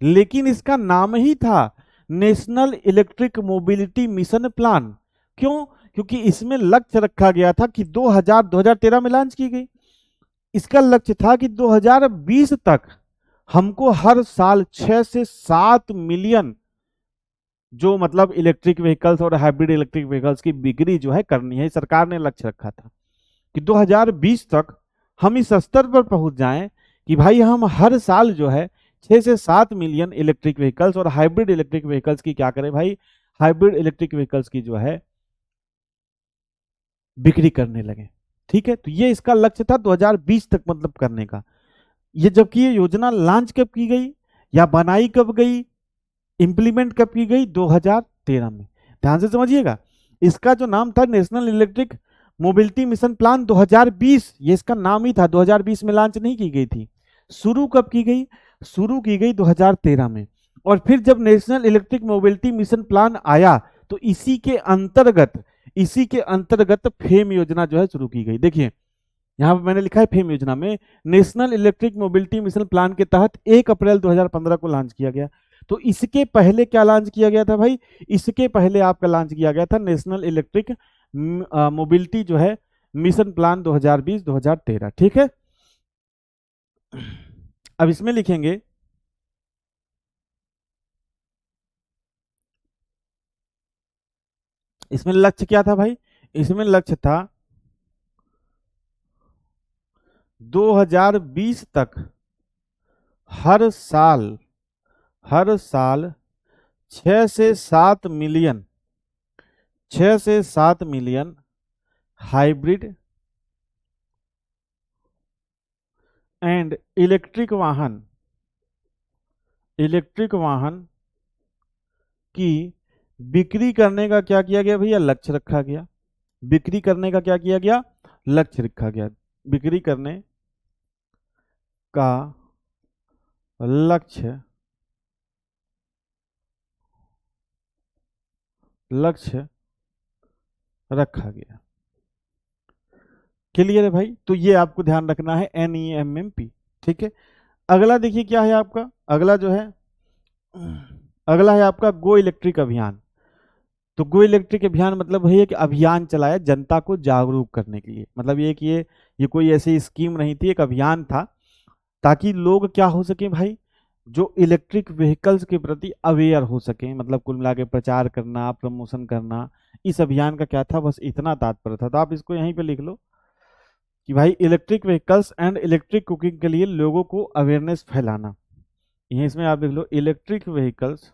लेकिन इसका नाम ही था national electric mobility mission plan. क्यों, क्योंकि इसमें लक्ष्य रखा गया था कि 2013 में लॉन्च की गई। इसका लक्ष्य था कि 2020 तक हमको हर साल 6 से 7 मिलियन जो मतलब इलेक्ट्रिक व्हीकल्स और हाइब्रिड इलेक्ट्रिक व्हीकल्स की बिक्री जो है करनी है। सरकार ने लक्ष्य रखा था कि 2020 तक हम इस स्तर पर पहुंच जाएं कि भाई हम हर साल जो है 6 से 7 मिलियन इलेक्ट्रिक व्हीकल्स और हाइब्रिड इलेक्ट्रिक व्हीकल्स की क्या करें भाई, हाइब्रिड इलेक्ट्रिक व्हीकल्स की जो है बिक्री करने लगे, ठीक है। तो ये इसका लक्ष्य था 2020 तक मतलब करने का। ये जबकि ये योजना लॉन्च कब की गई या बनाई कब गई, इंप्लीमेंट कब की गई, 2013 में। ध्यान से समझिएगा, इसका जो नाम था national electric mobility mission plan 2020, ये इसका नाम ही था, 2020 में लॉन्च नहीं की गई थी। शुरू कब की गई, शुरू की गई 2013 में। और फिर जब national electric mobility mission plan आया तो इसी के अंतर्गत, इसी के अंतर्गत फेम योजना जो है शुरू की गई। देखिए यहां पर मैंने लिखा है फेम योजना में national electric mobility mission plan के तहत 1 अप्रैल 2015 को लॉन्च किया गया। तो इसके पहले क्या लॉन्च किया गया था भाई, इसके पहले आपका लॉन्च किया गया था नेशनल इलेक्ट्रिक मोबिलिटी जो है मिशन प्लान 2020-2013, ठीक है। अब इसमें लिखेंगे इसमें लक्ष्य क्या था भाई, इसमें लक्ष्य था 2020 तक हर साल, हर साल 6 से 7 मिलियन, 6 से 7 मिलियन हाइब्रिड एंड इलेक्ट्रिक वाहन, इलेक्ट्रिक वाहन की बिक्री करने का क्या किया गया भैया, लक्ष्य रखा गया। बिक्री करने का क्या किया गया, लक्ष्य रखा गया। बिक्री करने का लक्ष्य, लक्ष्य रखा गया। क्लियर है भाई? तो ये आपको ध्यान रखना है NEMMP। ठीक है, अगला देखिए क्या है आपका, अगला जो है, अगला है आपका गो इलेक्ट्रिक अभियान। तो गो इलेक्ट्रिक अभियान मतलब है कि अभियान चलाया जनता को जागरूक करने के लिए, मतलब ये कि ये कोई ऐसी स्कीम नहीं थी, एक अभियान था ताकि लोग क्या हो सके भाई, जो इलेक्ट्रिक व्हीकल्स के प्रति अवेयर हो सके, मतलब कुल मिला के प्रचार करना, प्रमोशन करना। इस अभियान का क्या था, बस इतना तात्पर्य था। तो आप इसको यहीं पे लिख लो कि भाई electric vehicles and electric cooking के लिए लोगों को अवेयरनेस फैलाना। यहीं इसमें आप लिख लो electric vehicles,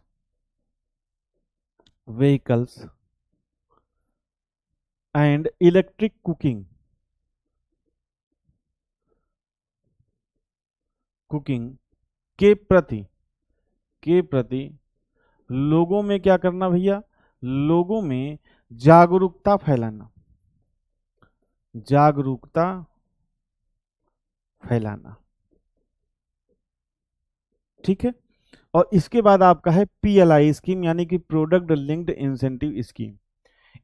vehicles and electric cooking, cooking के प्रति, के प्रति लोगों में क्या करना भैया, लोगों में जागरूकता फैलाना, जागरूकता फैलाना। ठीक है, और इसके बाद आपका है PLI स्कीम, यानी कि प्रोडक्ट लिंक्ड इंसेंटिव स्कीम।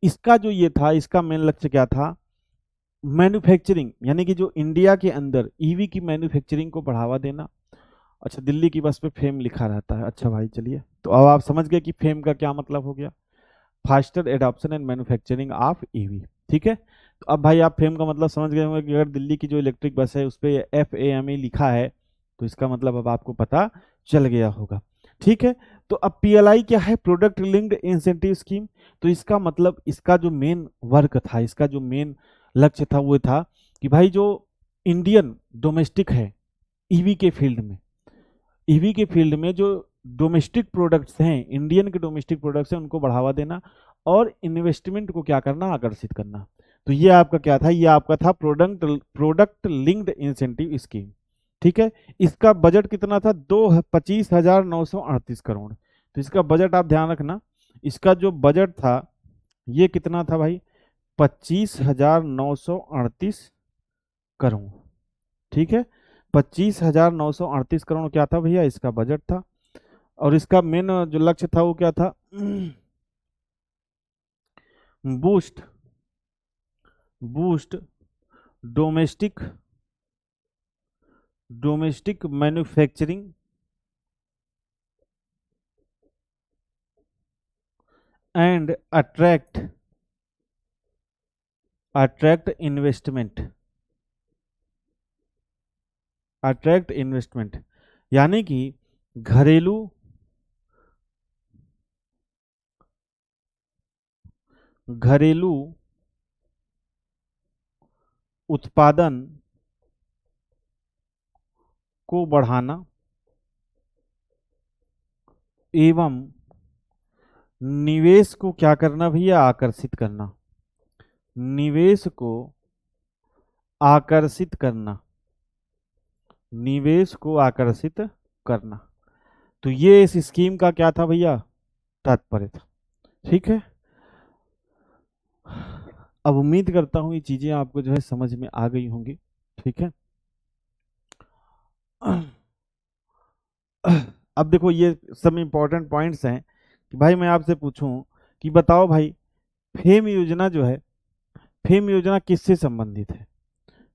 इसका जो ये था, इसका मेन लक्ष्य क्या था, मैन्युफैक्चरिंग, यानी कि जो इंडिया के अंदर ईवी की मैन्युफैक्चरिंग को बढ़ावा देना। अच्छा, दिल्ली की बस पे फेम लिखा रहता है, अच्छा भाई चलिए, तो अब आप समझ गए कि फेम का क्या मतलब हो गया, faster adoption and manufacturing of EV. ठीक है, तो अब भाई आप फेम का मतलब समझ गए होंगे कि अगर दिल्ली की जो इलेक्ट्रिक बस है उस पर FAME लिखा है, तो इसका मतलब अब आपको पता चल गया होगा। ठीक है, तो अब PLI क्या है, प्रोडक्ट लिंक्ड इंसेंटिव स्कीम। तो इसका मतलब, इसका जो मेन वर्क था, इसका जो मेन लक्ष्य था वो था कि भाई जो इंडियन डोमेस्टिक है ईवी के फील्ड में, ईवी के फील्ड में जो डोमेस्टिक प्रोडक्ट्स हैं, इंडियन के डोमेस्टिक प्रोडक्ट्स हैं, उनको बढ़ावा देना और इन्वेस्टमेंट को क्या करना, आकर्षित करना। तो ये आपका क्या था, ये आपका था प्रोडक्ट लिंक्ड इंसेंटिव स्कीम। ठीक है, इसका बजट कितना था, 25,938 करोड़। तो इसका बजट आप ध्यान रखना, इसका जो बजट था ये कितना था भाई, 25,938 करोड़। ठीक है, 25,938 करोड़ क्या था भैया, इसका बजट था। और इसका मेन जो लक्ष्य था वो क्या था, boost, boost domestic, domestic manufacturing and attract, attract investment, attract investment, यानी कि घरेलू, घरेलू उत्पादन को बढ़ाना एवं निवेश को क्या करना भैया, आकर्षित करना, निवेश को आकर्षित करना, निवेश को आकर्षित करना। तो ये इस स्कीम का क्या था भैया, तात्पर्य था। ठीक है, अब उम्मीद करता हूं ये चीजें आपको जो है समझ में आ गई होंगी। ठीक है, अब देखो ये सब इंपॉर्टेंट पॉइंट्स हैं कि भाई मैं आपसे पूछूं कि बताओ भाई, फेम योजना जो है, फेम योजना किससे संबंधित है,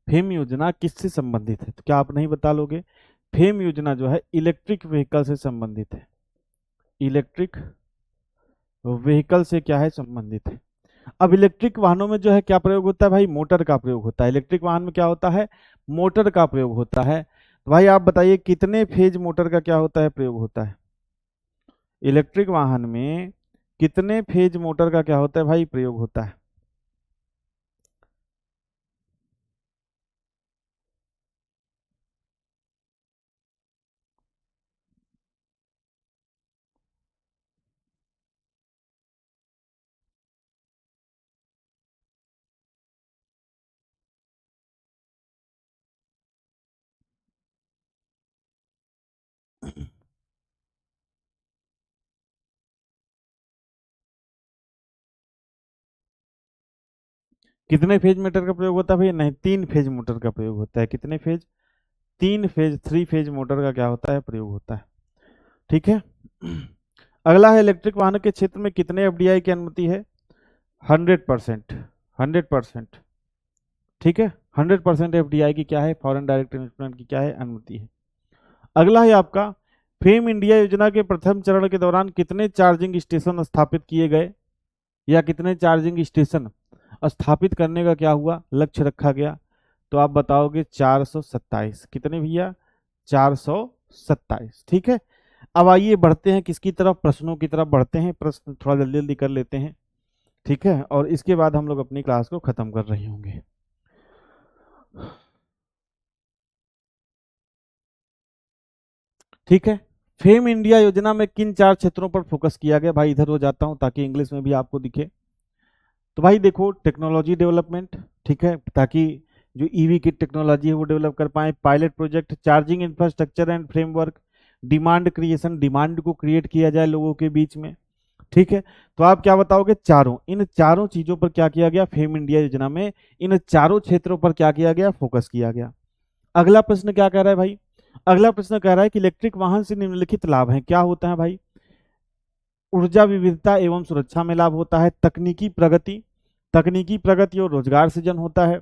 फेम योजना किससे संबंधित है, तो क्या आप नहीं बता लोगे? फेम योजना जो है इलेक्ट्रिक व्हीकल से संबंधित है, इलेक्ट्रिक व्हीकल से क्या है, संबंधित है। अब इलेक्ट्रिक वाहनों में जो है क्या प्रयोग होता है भाई, मोटर का प्रयोग होता है। इलेक्ट्रिक वाहन में क्या होता है, मोटर का प्रयोग होता है। तो भाई आप बताइए कितने फेज मोटर का क्या होता है, प्रयोग होता है। इलेक्ट्रिक वाहन में कितने फेज मोटर का क्या होता है भाई, प्रयोग होता है। कितने फेज मोटर का प्रयोग होता है भैया, नहीं, 3 फेज मोटर का प्रयोग होता है। कितने फेज, 3 फेज, 3 फेज मोटर का क्या होता है, प्रयोग होता है। ठीक है, अगला है इलेक्ट्रिक वाहन के क्षेत्र में कितने FDI की अनुमति है, 100%, 100%। ठीक है, 100% एफडीआई की क्या है, फॉरेन डायरेक्ट इन्वेस्टमेंट की क्या है, अनुमति है। अगला है आपका, फेम इंडिया योजना के प्रथम चरण के दौरान कितने चार्जिंग स्टेशन स्थापित किए गए, या कितने चार्जिंग स्टेशन स्थापित करने का क्या हुआ, लक्ष्य रखा गया। तो आप बताओगे 427। कितने भैया, 427। ठीक है, अब आइए बढ़ते हैं किसकी तरफ, प्रश्नों की तरफ बढ़ते हैं। प्रश्न थोड़ा जल्दी जल्दी कर लेते हैं, ठीक है, और इसके बाद हम लोग अपनी क्लास को खत्म कर रहे होंगे। ठीक है, फेम इंडिया योजना में किन 4 क्षेत्रों पर फोकस किया गया। भाई इधर हो जाता हूं ताकि इंग्लिश में भी आपको दिखे। तो भाई देखो, टेक्नोलॉजी डेवलपमेंट, ठीक है, ताकि जो ईवी की टेक्नोलॉजी है वो डेवलप कर पाए। Pilot project, charging infrastructure and framework, demand creation, demand को क्रिएट किया जाए लोगों के बीच में। ठीक है, तो आप क्या बताओगे, चारों, इन चारों चीजों पर क्या किया गया फेम इंडिया योजना में, इन चारों क्षेत्रों पर क्या किया गया, फोकस किया गया। अगला प्रश्न क्या कह रहा है भाई, अगला प्रश्न कह रहा है कि इलेक्ट्रिक वाहन से निम्नलिखित लाभ हैं, क्या होता है भाई। ऊर्जा विविधता एवं सुरक्षा में लाभ होता है, तकनीकी प्रगति, तकनीकी प्रगति और रोजगार सृजन होता है,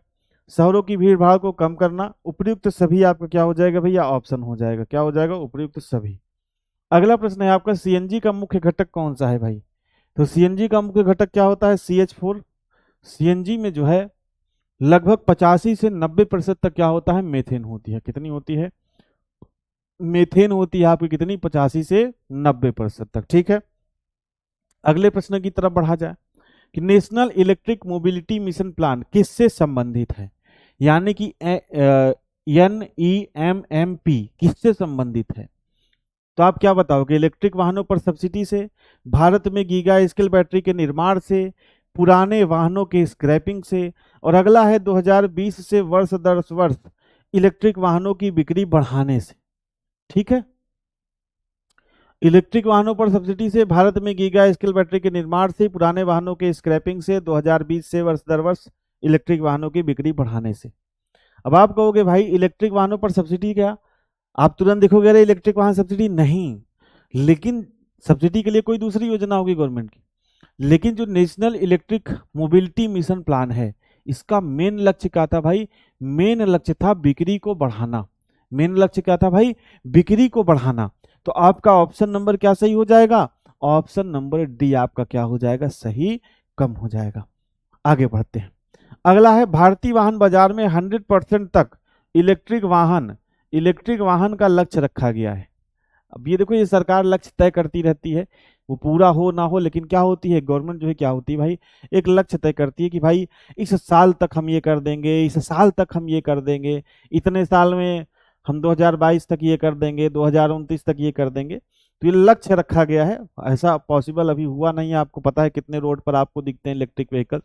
शहरों की भीड़ भाड़ को कम करना। उपयुक्त सभी आपका क्या हो जाएगा भैया, ऑप्शन हो जाएगा, क्या हो जाएगा, उपयुक्त सभी। अगला प्रश्न है आपका, सीएनजी का मुख्य घटक कौन सा है भाई। तो सीएनजी का मुख्य घटक क्या होता है, CH4। सीएनजी में जो है लगभग 85 से 90% तक क्या होता है, मेथेन होती है। कितनी होती है, मेथेन होती है आपकी, कितनी, 85 से 90% तक। ठीक है, अगले प्रश्न की तरफ बढ़ा जाए कि national electric mobility mission plan किससे संबंधित है, यानी कि NEMMP किससे संबंधित है। तो आप क्या बताओगे, इलेक्ट्रिक वाहनों पर सब्सिडी से, भारत में गीगा स्केल बैटरी के निर्माण से, पुराने वाहनों के स्क्रैपिंग से, और अगला है 2020 से वर्ष दर वर्ष इलेक्ट्रिक वाहनों की बिक्री बढ़ाने से। ठीक है, इलेक्ट्रिक वाहनों पर सब्सिडी से, भारत में गीगा स्केल बैटरी के निर्माण से, पुराने वाहनों के स्क्रैपिंग से, 2020 से वर्ष दर वर्ष इलेक्ट्रिक वाहनों की बिक्री बढ़ाने से। अब आप कहोगे भाई इलेक्ट्रिक वाहनों पर सब्सिडी क्या, आप तुरंत देखोगे अरे इलेक्ट्रिक वाहन सब्सिडी नहीं, लेकिन सब्सिडी के लिए कोई दूसरी योजना होगी गवर्नमेंट की। लेकिन जो national electric mobility mission plan है, इसका मेन लक्ष्य क्या था भाई, मेन लक्ष्य था बिक्री को बढ़ाना। मेन लक्ष्य क्या था भाई, बिक्री को बढ़ाना। तो आपका ऑप्शन नंबर क्या सही हो जाएगा, ऑप्शन नंबर डी आपका क्या हो जाएगा, सही कम हो जाएगा। आगे बढ़ते हैं, अगला है भारतीय वाहन बाजार में 100% तक इलेक्ट्रिक वाहन का लक्ष्य रखा गया है। अब ये देखो, ये सरकार लक्ष्य तय करती रहती है, वो पूरा हो ना हो, लेकिन क्या होती है गवर्नमेंट जो है, क्या होती है भाई, एक लक्ष्य तय करती है कि भाई इस साल तक हम ये कर देंगे, इस साल तक हम ये कर देंगे, इतने साल में हम 2022 तक ये कर देंगे, 2029 तक ये कर देंगे। तो ये लक्ष्य रखा गया है, ऐसा पॉसिबल अभी हुआ नहीं है। आपको पता है कितने रोड पर आपको दिखते हैं इलेक्ट्रिक व्हीकल।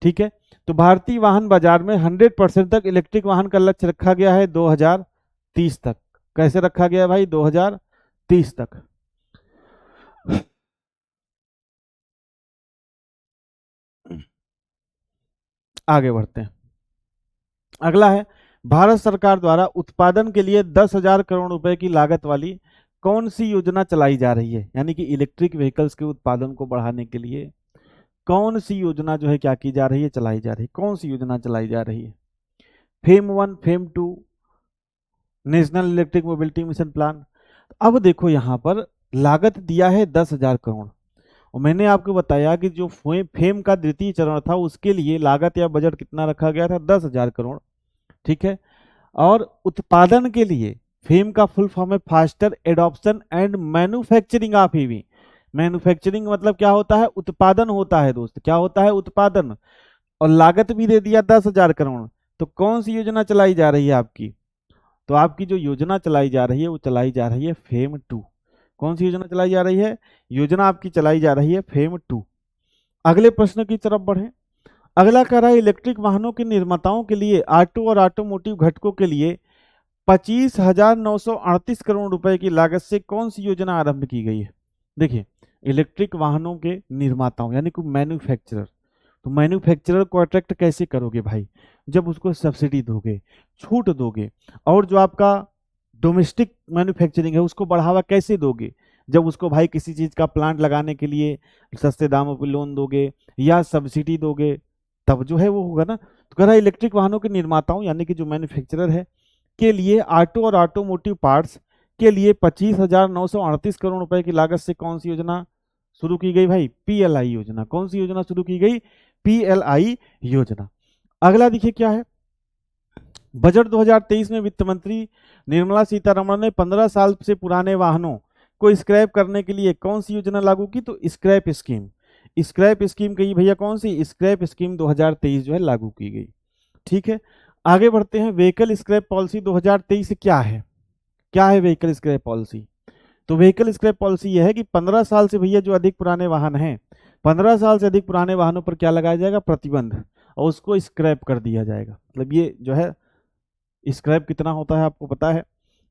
ठीक है, तो भारतीय वाहन बाजार में 100% तक इलेक्ट्रिक वाहन का लक्ष्य रखा गया है 2030 तक। कैसे रखा गया है भाई, 2030 तक। आगे बढ़ते हैं, अगला है भारत सरकार द्वारा उत्पादन के लिए 10,000 करोड़ रुपए की लागत वाली कौन सी योजना चलाई जा रही है, यानी कि इलेक्ट्रिक व्हीकल्स के उत्पादन को बढ़ाने के लिए कौन सी योजना जो है क्या की जा रही है, चलाई जा रही है, कौन सी योजना चलाई जा रही है। Fame 1, fame 2, national electric mobility mission plan. अब देखो यहाँ पर लागत दिया है 10,000 करोड़, और मैंने आपको बताया कि जो फेम का द्वितीय चरण था उसके लिए लागत या बजट कितना रखा गया था, 10,000 करोड़। ठीक है, और उत्पादन के लिए फेम का फुल फॉर्म है faster adoption and manufacturing of EV. Manufacturing मतलब क्या होता है, उत्पादन होता है दोस्त, क्या होता है, उत्पादन। और लागत भी दे दिया 10,000 करोड़। तो कौन सी योजना चलाई जा रही है आपकी, तो आपकी जो योजना चलाई जा रही है वो चलाई जा रही है फेम 2। कौन सी योजना चलाई जा रही है, योजना आपकी चलाई जा रही है फेम 2। अगले प्रश्न की तरफ बढ़े, अगला कह रहा है इलेक्ट्रिक वाहनों के निर्माताओं के लिए ऑटो और ऑटोमोटिव घटकों के लिए 25,938 करोड़ रुपए की लागत से कौन सी योजना आरंभ की गई है। देखिए, इलेक्ट्रिक वाहनों के निर्माताओं यानी कि मैन्युफैक्चरर, तो मैन्युफैक्चरर को अट्रैक्ट कैसे करोगे भाई, जब उसको सब्सिडी दोगे, छूट दोगे। और जो आपका डोमेस्टिक मैन्युफैक्चरिंग है उसको बढ़ावा कैसे दोगे, जब उसको भाई किसी चीज का प्लांट लगाने के लिए सस्ते दामों पर लोन दोगे या सब्सिडी दोगे, तब जो है वो होगा ना। तो कह रहा है इलेक्ट्रिक वाहनों के निर्माताओं यानी कि जो मैन्युफैक्चरर है के लिए ऑटो और ऑटोमोटिव पार्ट्स के लिए 25,938 करोड़ रुपए की लागत से कौन सी योजना शुरू की गई भाई? पीएलआई योजना। कौन सी योजना शुरू की गई? पीएलआई योजना। अगला देखिए क्या है, बजट 2023 में वित्त मंत्री निर्मला सीतारमण ने 15 साल से पुराने वाहनों को स्क्रैप करने के लिए कौन सी योजना लागू की? तो स्क्रैप स्कीम। स्क्रैप स्कीम कही भैया, कौन सी? स्क्रैप स्कीम 2023 जो है लागू की गई। ठीक है, आगे बढ़ते हैं। व्हीकल स्क्रैप पॉलिसी 2023 क्या है? क्या है व्हीकल स्क्रैप पॉलिसी? तो व्हीकल स्क्रैप पॉलिसी यह है कि 15 साल से भैया जो अधिक पुराने वाहन हैं, 15 साल से अधिक पुराने वाहनों पर क्या लगाया जाएगा? प्रतिबंध, और उसको स्क्रैप कर दिया जाएगा। मतलब ये जो है स्क्रैप कितना होता है आपको पता है?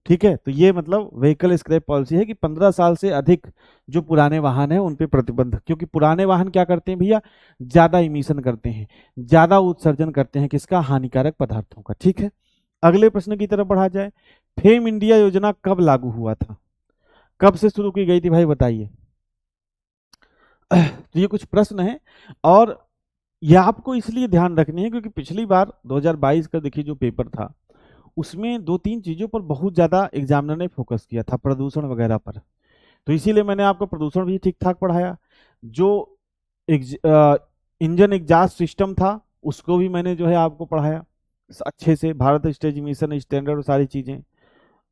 ठीक है, तो ये मतलब व्हीकल स्क्रैप पॉलिसी है कि 15 साल से अधिक जो पुराने वाहन हैं उन पे प्रतिबंध, क्योंकि पुराने वाहन क्या करते हैं भैया? ज्यादा इमिशन करते हैं, ज्यादा उत्सर्जन करते हैं, किसका? हानिकारक पदार्थों का। ठीक है, अगले प्रश्न की तरफ बढ़ा जाए। फेम इंडिया योजना कब लागू हुआ था? कब से शुरू की गई थी भाई बताइए? तो ये कुछ प्रश्न है, और ये आपको इसलिए ध्यान रखनी है क्योंकि पिछली बार 2022 का देखिए जो पेपर था उसमें दो तीन चीजों पर बहुत ज्यादा एग्जामिनर ने फोकस किया था, प्रदूषण वगैरह पर। तो इसीलिए मैंने आपको प्रदूषण भी ठीक ठाक पढ़ाया। जो इंजन एग्जॉस्ट सिस्टम था उसको भी मैंने जो है आपको पढ़ाया अच्छे से, भारत स्टेज मिशन स्टैंडर्ड और सारी चीजें।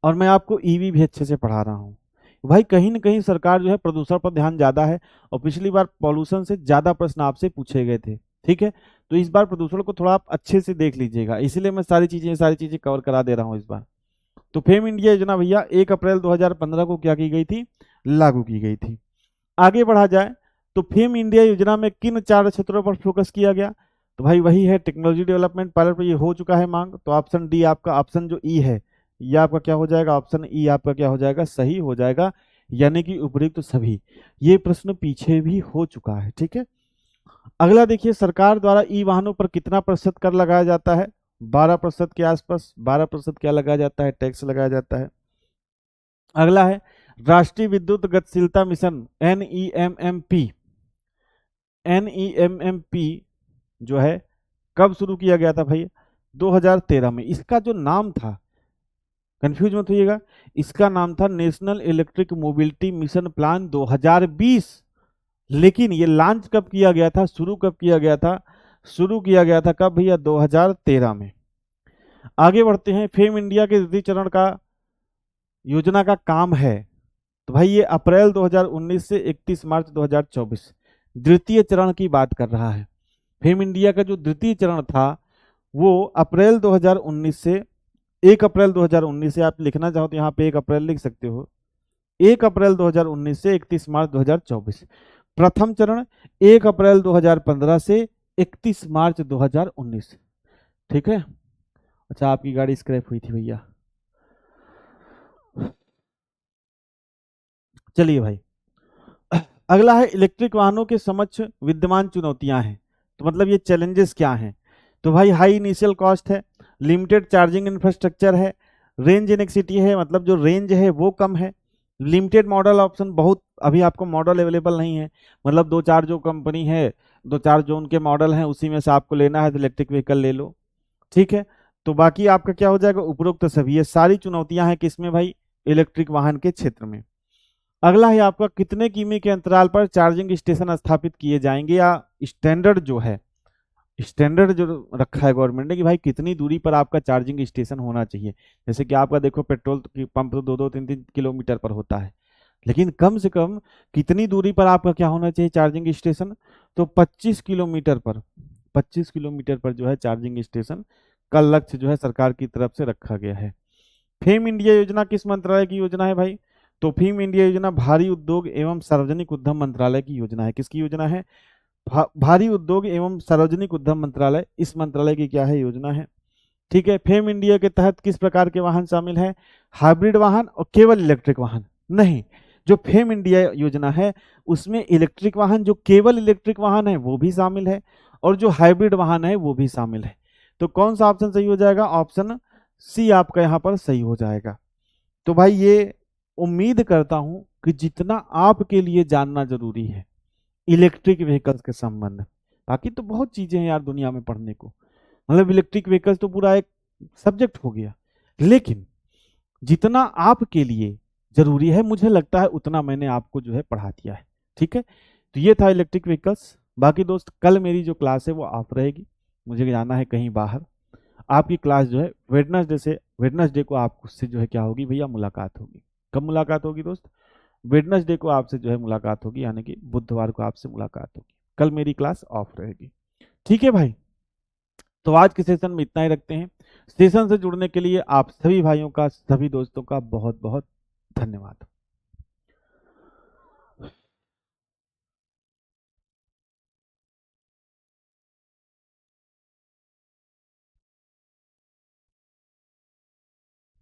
और मैं आपको ईवी भी अच्छे से पढ़ा रहा हूँ। भाई कहीं ना कहीं सरकार जो है प्रदूषण पर ध्यान ज्यादा है, और पिछली बार पॉल्यूशन से ज्यादा प्रश्न आपसे पूछे गए थे। ठीक है, तो इस बार प्रदूषण को थोड़ा आप अच्छे से देख लीजिएगा, इसीलिए मैं सारी चीजें कवर करा दे रहा हूँ इस बार। तो फेम इंडिया योजना भैया 1 अप्रैल 2015 को क्या की गई थी? लागू की गई थी। आगे बढ़ा जाए तो फेम इंडिया योजना में किन 4 क्षेत्रों पर फोकस किया गया? तो भाई वही है टेक्नोलॉजी डेवलपमेंट, पायलट पर ये हो चुका है मांग, तो ऑप्शन डी आपका, ऑप्शन जो ई है ये आपका क्या हो जाएगा? ऑप्शन ई आपका क्या हो जाएगा? सही हो जाएगा, यानी कि उपयुक्त तो सभी। ये प्रश्न पीछे भी हो चुका है। ठीक है, अगला देखिए, सरकार द्वारा ई वाहनों पर कितना प्रतिशत कर लगाया जाता है? 12% के आसपास 12% क्या लगाया जाता है? टैक्स लगाया जाता है। अगला है राष्ट्रीय विद्युत गतिशीलता मिशन NEMMP। NEMMP जो है कब शुरू किया गया था भाई? 2013 में। इसका जो नाम था, कंफ्यूज मत होइएगा, इसका नाम था national electric mobility mission plan 2020। लेकिन ये लॉन्च कब किया गया था? शुरू कब किया गया था? शुरू किया गया था कब भैया? 2013 में। आगे बढ़ते हैं, फेम इंडिया के द्वितीय चरण का योजना का काम है, तो भाई ये अप्रैल 2019 से 31 मार्च 2024 द्वितीय चरण की बात कर रहा है। फेम इंडिया का जो द्वितीय चरण था वो अप्रैल 2019 से 1 अप्रैल 2019 से, आप लिखना चाहो तो यहाँ पे 1 अप्रैल लिख सकते हो, 1 अप्रैल 2019 से 31 मार्च 2024। प्रथम चरण 1 अप्रैल 2015 से 31 मार्च 2019। ठीक है, अच्छा आपकी गाड़ी स्क्रैप हुई थी भैया। चलिए भाई, अगला है इलेक्ट्रिक वाहनों के समक्ष विद्यमान चुनौतियां हैं, तो मतलब ये चैलेंजेस क्या हैं? तो भाई हाई इनिशियल कॉस्ट है, लिमिटेड चार्जिंग इंफ्रास्ट्रक्चर है, रेंज इनेक्सिटी है, मतलब जो रेंज है वो कम है, लिमिटेड मॉडल ऑप्शन, बहुत अभी आपको मॉडल अवेलेबल नहीं है, मतलब दो चार जो कंपनी है, दो चार जो उनके मॉडल हैं उसी में से आपको लेना है तो इलेक्ट्रिक व्हीकल ले लो। ठीक है, तो बाकी आपका क्या हो जाएगा? उपरोक्त सभी। ये सारी चुनौतियां हैं किसमें भाई? इलेक्ट्रिक वाहन के क्षेत्र में। अगला है आपका कितने किमी के अंतराल पर चार्जिंग स्टेशन स्थापित किए जाएंगे, या स्टैंडर्ड जो है, स्टैंडर्ड जो रखा है गवर्नमेंट ने कि भाई कितनी दूरी पर आपका चार्जिंग स्टेशन होना चाहिए। जैसे कि आपका देखो पेट्रोल की पंप तो 2-2, 3-3 किलोमीटर पर होता है, लेकिन कम से कम कितनी दूरी पर आपका क्या होना चाहिए चार्जिंग स्टेशन? तो 25 किलोमीटर पर, 25 किलोमीटर पर जो है चार्जिंग स्टेशन का लक्ष्य जो है सरकार की तरफ से रखा गया है। फेम इंडिया योजना किस मंत्रालय की योजना है भाई? तो फेम इंडिया योजना भारी उद्योग एवं सार्वजनिक उद्यम मंत्रालय की योजना है। किसकी योजना है? भारी उद्योग एवं सार्वजनिक उद्यम मंत्रालय, इस मंत्रालय की क्या है? योजना है। ठीक है, फेम इंडिया के तहत किस प्रकार के वाहन शामिल है? हाइब्रिड वाहन और केवल इलेक्ट्रिक वाहन नहीं। जो फेम इंडिया योजना है उसमें इलेक्ट्रिक वाहन, जो केवल इलेक्ट्रिक वाहन है वो भी शामिल है, और जो हाइब्रिड वाहन है वो भी शामिल है। तो कौन सा ऑप्शन सही हो जाएगा? ऑप्शन सी आपका यहाँ पर सही हो जाएगा। तो भाई ये उम्मीद करता हूं कि जितना आपके लिए जानना जरूरी है इलेक्ट्रिक व्हीकल्स के संबंध, बाकी तो बहुत चीजें हैं यार दुनिया में पढ़ने को, मतलब इलेक्ट्रिक व्हीकल्स तो पूरा एक सब्जेक्ट हो गया, लेकिन जितना आपके लिए जरूरी है मुझे लगता है उतना मैंने आपको जो है पढ़ा दिया है। ठीक है, तो ये था इलेक्ट्रिक व्हीकल्स। बाकी दोस्त कल मेरी जो क्लास है वो ऑफ रहेगी, मुझे जाना है कहीं बाहर। आपकी क्लास जो है वेडनेसडे को आपसे जो है क्या होगी भैया, मुलाकात होगी। कब मुलाकात होगी दोस्त? वेडनेसडे को आपसे जो है मुलाकात होगी, यानी कि बुधवार को आपसे मुलाकात होगी। कल मेरी क्लास ऑफ रहेगी। ठीक है भाई, तो आज के सेशन में इतना ही रखते हैं। सेशन से जुड़ने के लिए आप सभी भाइयों का, सभी दोस्तों का बहुत बहुत धन्यवाद।